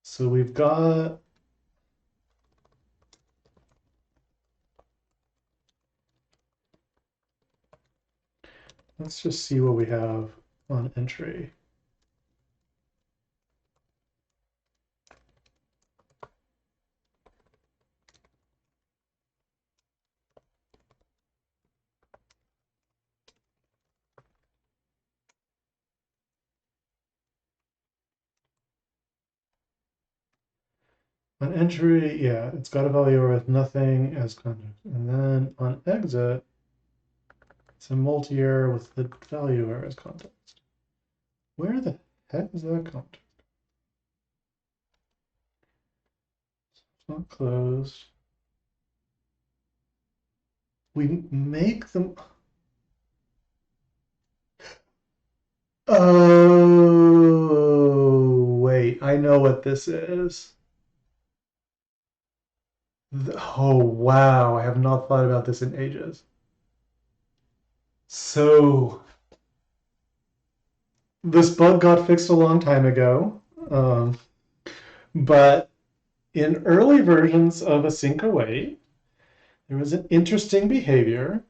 So we've got let's just see what we have on entry. On entry, yeah, it's got a value with nothing as context. And then on exit, it's a multi-error with the value error as context. Where the heck is that context? It's not closed. We make them. Oh, wait, I know what this is. Oh, wow, I have not thought about this in ages. So, this bug got fixed a long time ago, but in early versions of Async-Await, there was an interesting behavior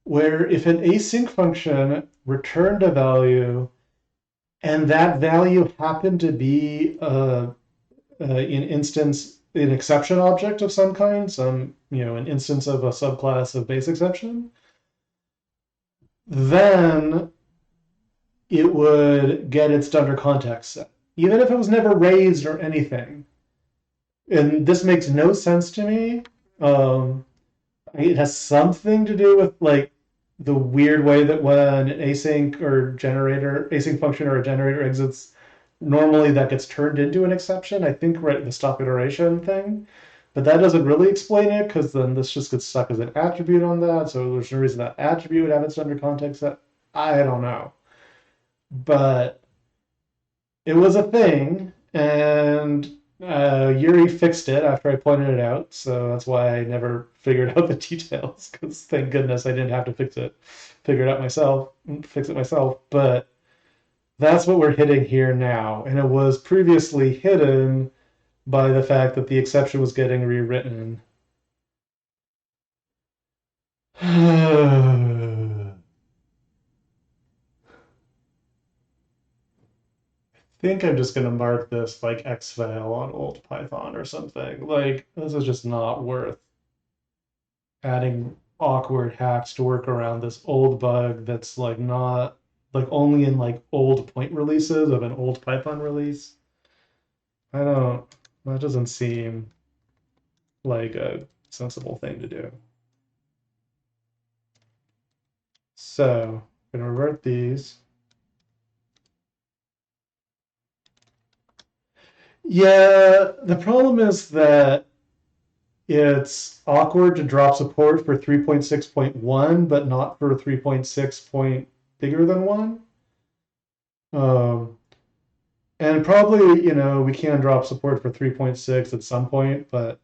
where if an async function returned a value and that value happened to be an exception object of some kind, an instance of a subclass of base exception, then it would get its Dunder context set, even if it was never raised or anything. And this makes no sense to me. It has something to do with like the weird way that when an async function or a generator exits, normally that gets turned into an exception. I think right the stop iteration thing, but that doesn't really explain it because then this just gets stuck as an attribute on that. So there's no reason that attribute would have its under context set. I don't know, but it was a thing, and Yuri fixed it after I pointed it out, so that's why I never figured out the details. Because thank goodness I didn't have to figure it out myself, fix it myself. But that's what we're hitting here now, and it was previously hidden by the fact that the exception was getting rewritten. Think I'm just gonna mark this like exfil on old Python or something. Like this is just not worth adding awkward hacks to work around this old bug that's like not like only in like old point releases of an old Python release. I don't that doesn't seem like a sensible thing to do. So I'm gonna revert these. Yeah, the problem is that it's awkward to drop support for 3.6.1, but not for 3.6 point bigger than 1. And probably, we can drop support for 3.6 at some point, but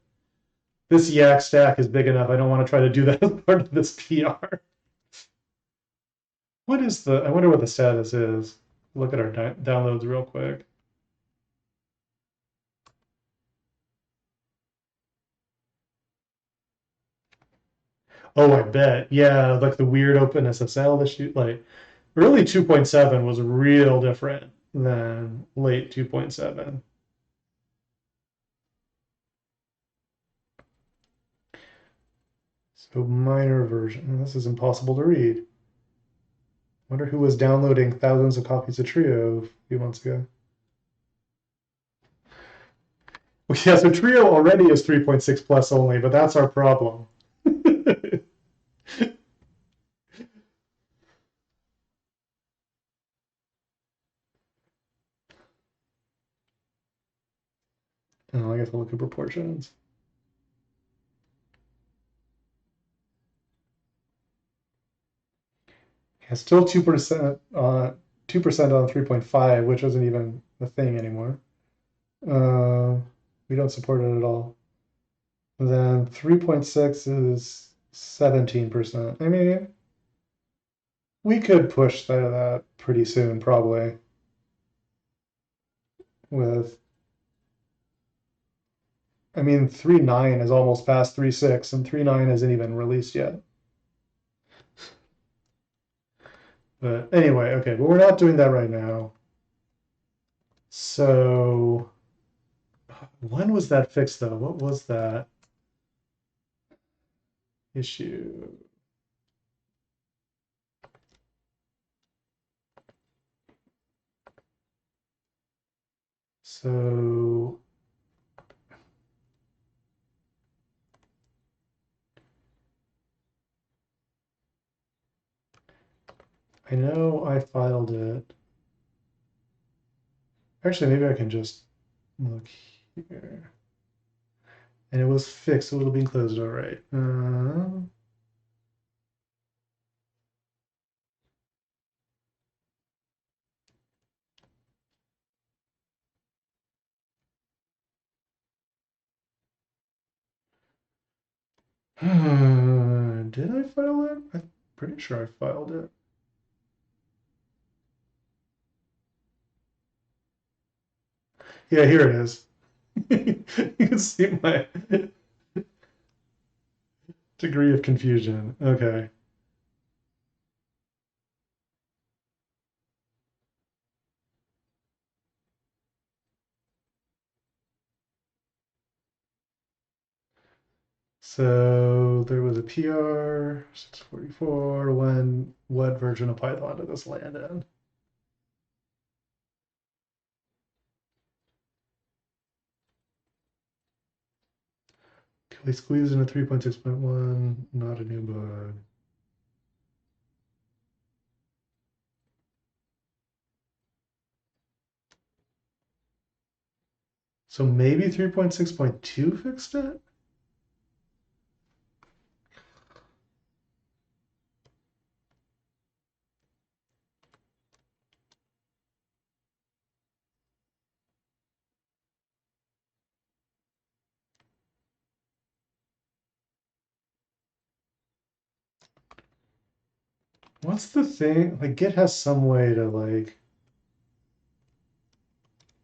this Yak stack is big enough. I don't want to try to do that as part of this PR. I wonder what the status is. Look at our downloads real quick. Oh, I bet. Yeah, like the weird OpenSSL issue. Like early 2.7 was real different than late 2.7. So minor version. This is impossible to read. Wonder who was downloading thousands of copies of Trio a few months ago. Well, yeah, so Trio already is 3.6 plus only, but that's our problem. Oh, I guess I'll look at proportions. Yeah, still 2%, 2% on 3.5, which isn't even a thing anymore. We don't support it at all. And then 3.6 is 17%. I mean, we could push that pretty soon, probably. With, I mean, 3.9 is almost past 3.6, and 3.9 isn't even released yet. But anyway, okay, but we're not doing that right now. So when was that fixed though? What was that issue? So I know I filed it. Actually, maybe I can just look here. And it was fixed, so it'll be closed, all right. Did I file it? I'm pretty sure I filed it. Yeah, here it is. You can see my degree of confusion. Okay. So there was a PR 644 when what version of Python did this land in? Can we squeeze in a 3.6.1? Not a new bug. So maybe 3.6.2 fixed it? What's the thing? Like Git has some way to like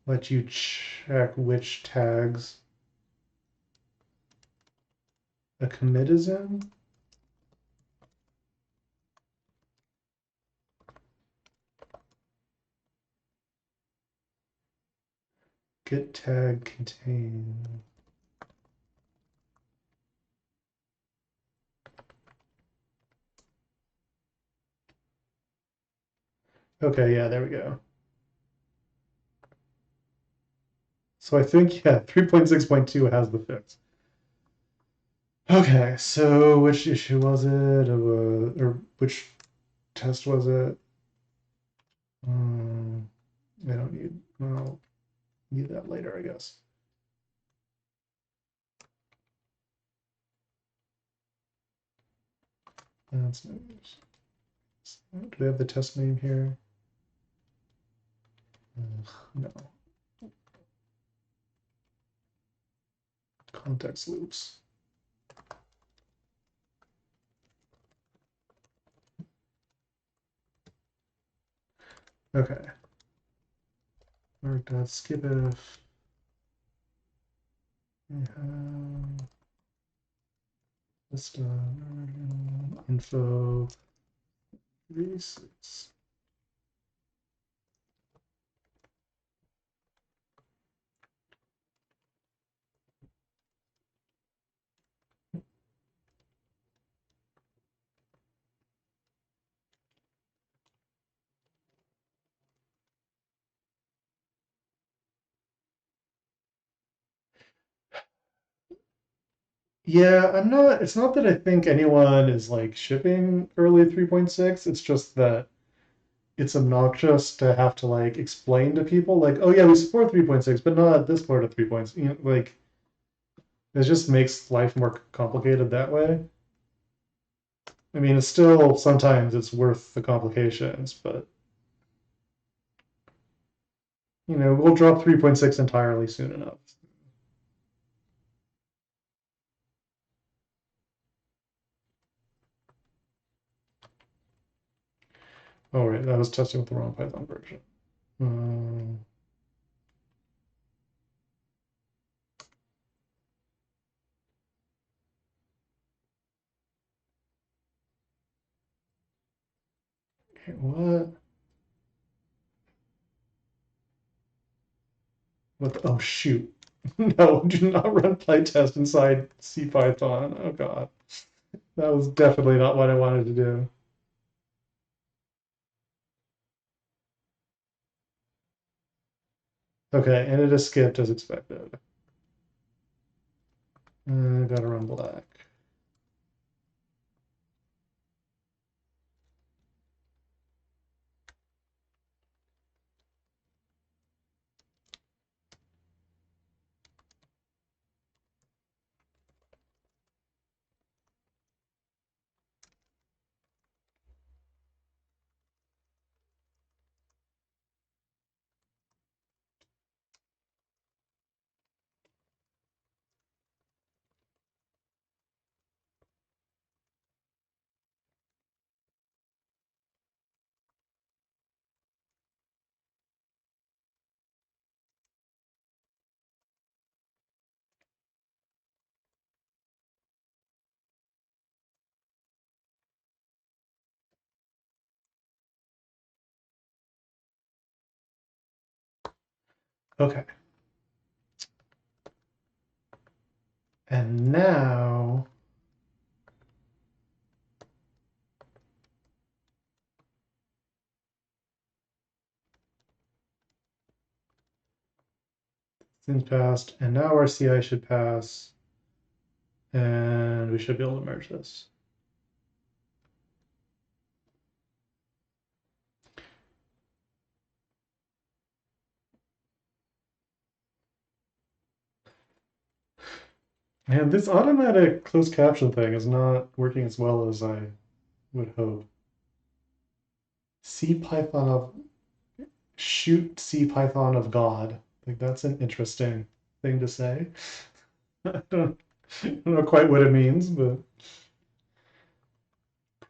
let you check which tags a commit is in. Git tag contain. Okay, yeah, there we go. So I think, yeah, 3.6.2 has the fix. Okay, so which issue was it? Or which test was it? I don't need, well, need that later, I guess. That's no use. Do we have the test name here? No. Context loops. Okay. Skip if we have this info reasons. Yeah, it's not that I think anyone is like shipping early 3.6. It's just that it's obnoxious to have to like explain to people like, oh yeah, we support 3.6, but not this part of 3 points. Like it just makes life more complicated that way. I mean, it's still sometimes it's worth the complications, but we'll drop 3.6 entirely soon enough. Oh, right, I was testing with the wrong Python version. What? Oh, shoot. No, do not run playtest inside CPython. Oh, God. That was definitely not what I wanted to do. Okay, and it is skipped as expected. Gotta run black. Okay. And now things passed, and now our CI should pass, and we should be able to merge this. Man, this automatic closed caption thing is not working as well as I would hope. CPython of shoot CPython of God. Like that's an interesting thing to say. I don't know quite what it means, but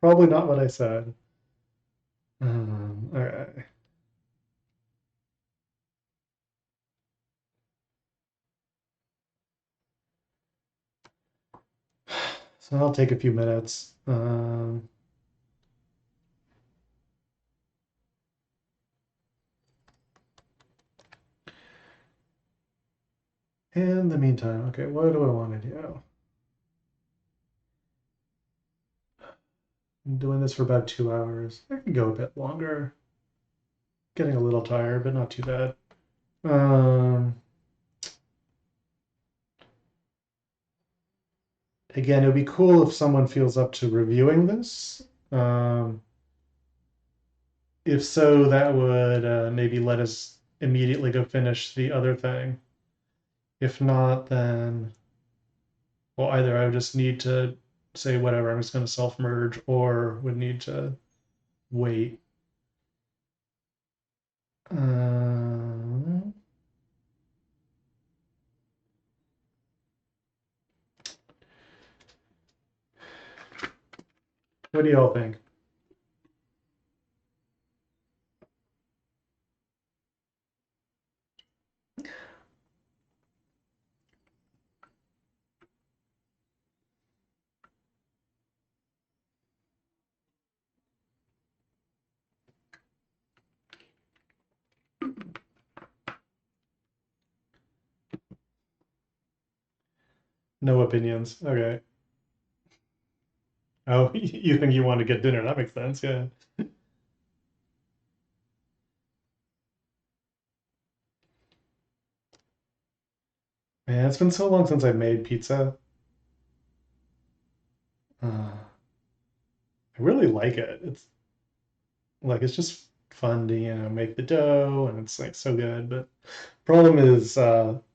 probably not what I said. All right. So I'll take a few minutes. In the meantime, okay, what do I want to do? I'm doing this for about 2 hours. I can go a bit longer. Getting a little tired, but not too bad. Again, it would be cool if someone feels up to reviewing this. If so, that would maybe let us immediately go finish the other thing. If not, then, well, either I would just need to say whatever, I'm just going to self merge, or would need to wait. Um, what do y'all think? No opinions. Okay. Oh, you think you want to get dinner? That makes sense. Yeah. Man, it's been so long since I made pizza. I really like it. It's just fun to, make the dough and it's like so good. But problem is,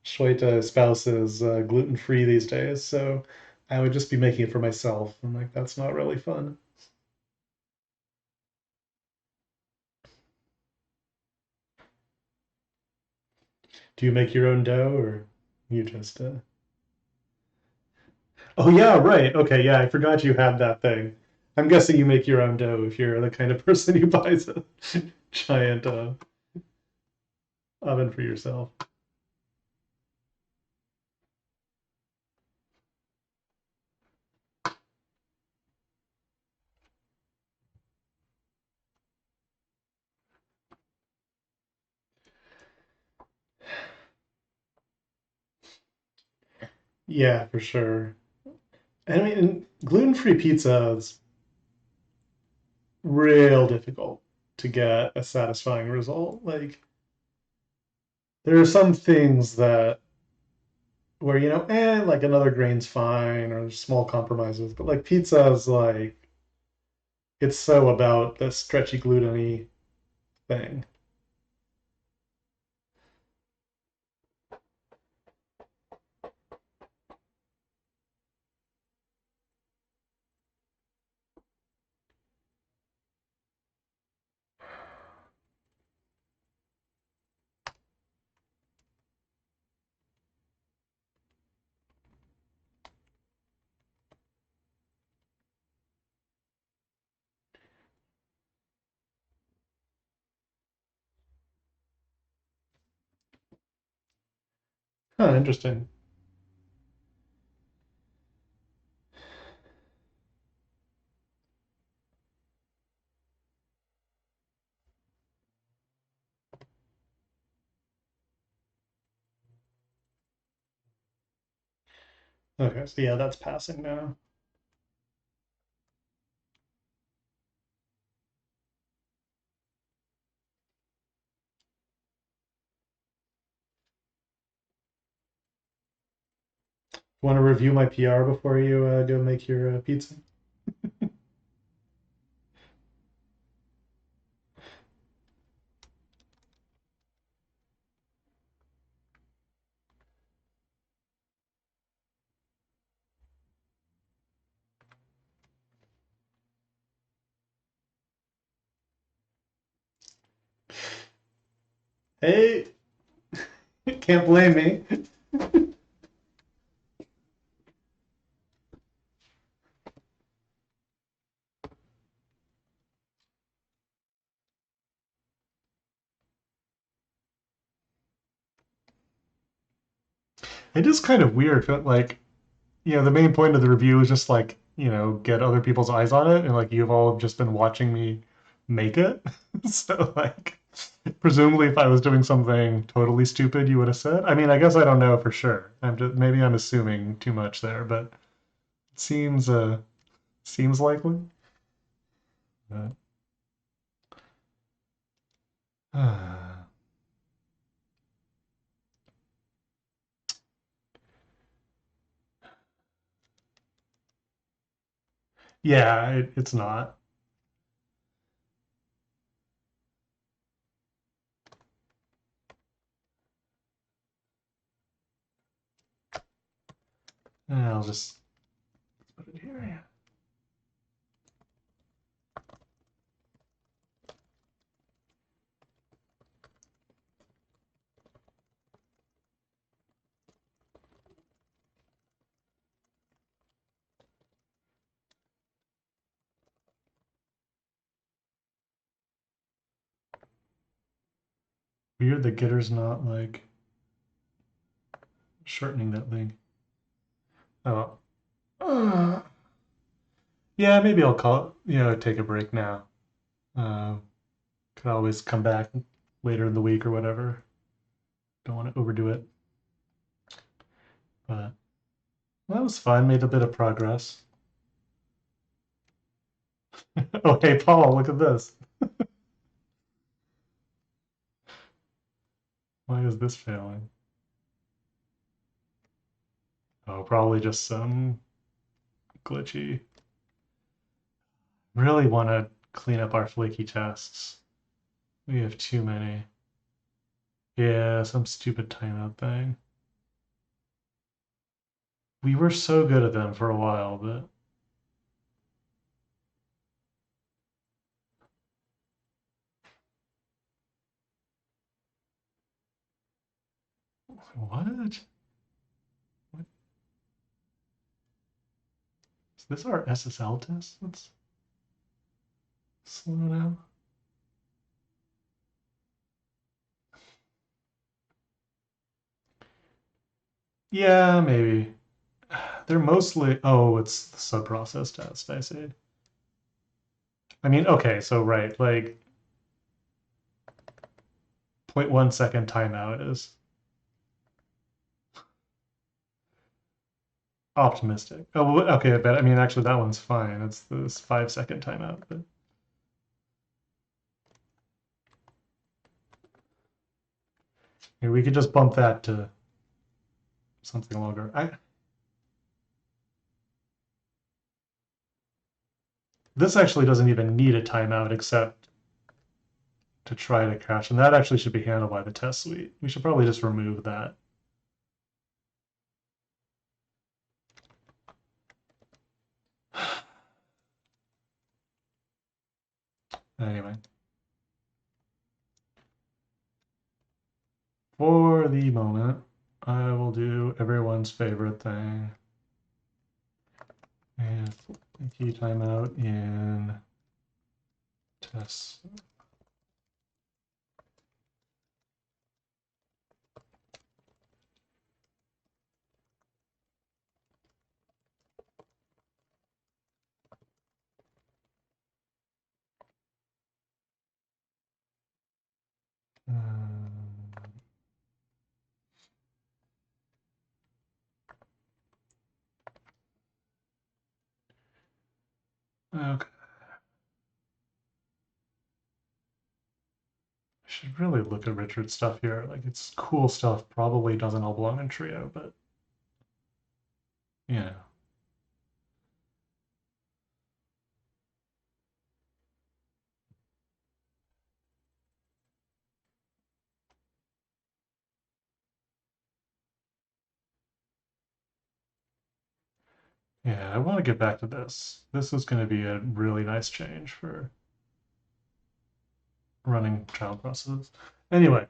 Shweta spouse is gluten-free these days, so I would just be making it for myself. And like that's not really fun. Do you make your own dough or you just Oh yeah, right. Okay, yeah, I forgot you had that thing. I'm guessing you make your own dough if you're the kind of person who buys a giant oven for yourself. Yeah, for sure. I mean, gluten-free pizza is real difficult to get a satisfying result. Like there are some things that where like another grain's fine or small compromises, but like pizza is like it's so about the stretchy gluten-y thing. Huh, interesting. Okay, so yeah, that's passing now. Want to review my PR before you go make your pizza? Hey, can't blame me. It is kind of weird, but like, the main point of the review is just like, get other people's eyes on it, and like you've all just been watching me make it. So like, presumably, if I was doing something totally stupid, you would have said. I mean, I guess I don't know for sure. Maybe I'm assuming too much there, but it seems likely. But, yeah, it's not. I'll just put it here. Yeah. Weird the Gitter's not like shortening that link. Oh. Yeah, maybe I'll call, take a break now. Could always come back later in the week or whatever. Don't want to overdo it. But that was fun. Made a bit of progress. Oh, hey, Paul, look at this. Why is this failing? Oh, probably just some glitchy. Really want to clean up our flaky tests. We have too many. Yeah, some stupid timeout thing. We were so good at them for a while, but what? What? Is this our SSL test? Let's slow down. Yeah, maybe. They're mostly, oh, it's the sub-process test, I see. I mean, okay, so right, like 0.1 second timeout is optimistic. Oh, okay, but I mean, actually, that one's fine. It's this 5 second timeout. But here, we could just bump that to something longer. This actually doesn't even need a timeout except to try to crash, and that actually should be handled by the test suite. We should probably just remove that. Anyway, for the moment, I will do everyone's favorite thing. And key timeout in test. Okay. I should really look at Richard's stuff here. Like, it's cool stuff. Probably doesn't all belong in Trio, but yeah. Yeah, I want to get back to this. This is going to be a really nice change for running child processes. Anyway,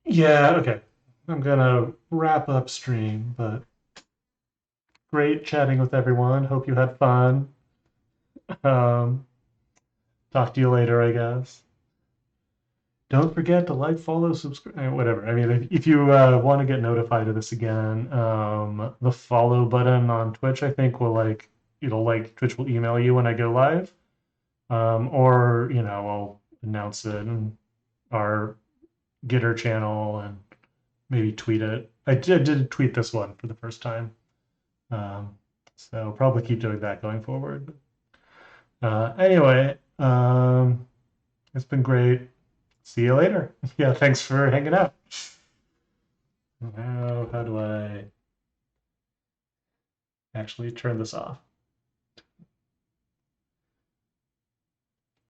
yeah, okay. I'm gonna wrap up stream, but great chatting with everyone. Hope you had fun. Um, talk to you later, I guess. Don't forget to like, follow, subscribe, whatever. I mean, if you want to get notified of this again, the follow button on Twitch, I think Twitch will email you when I go live, or I'll announce it in our Gitter channel and maybe tweet it. I did tweet this one for the first time, so probably keep doing that going forward. Anyway, it's been great. See you later. Yeah, thanks for hanging out. Now, how do I actually turn this off?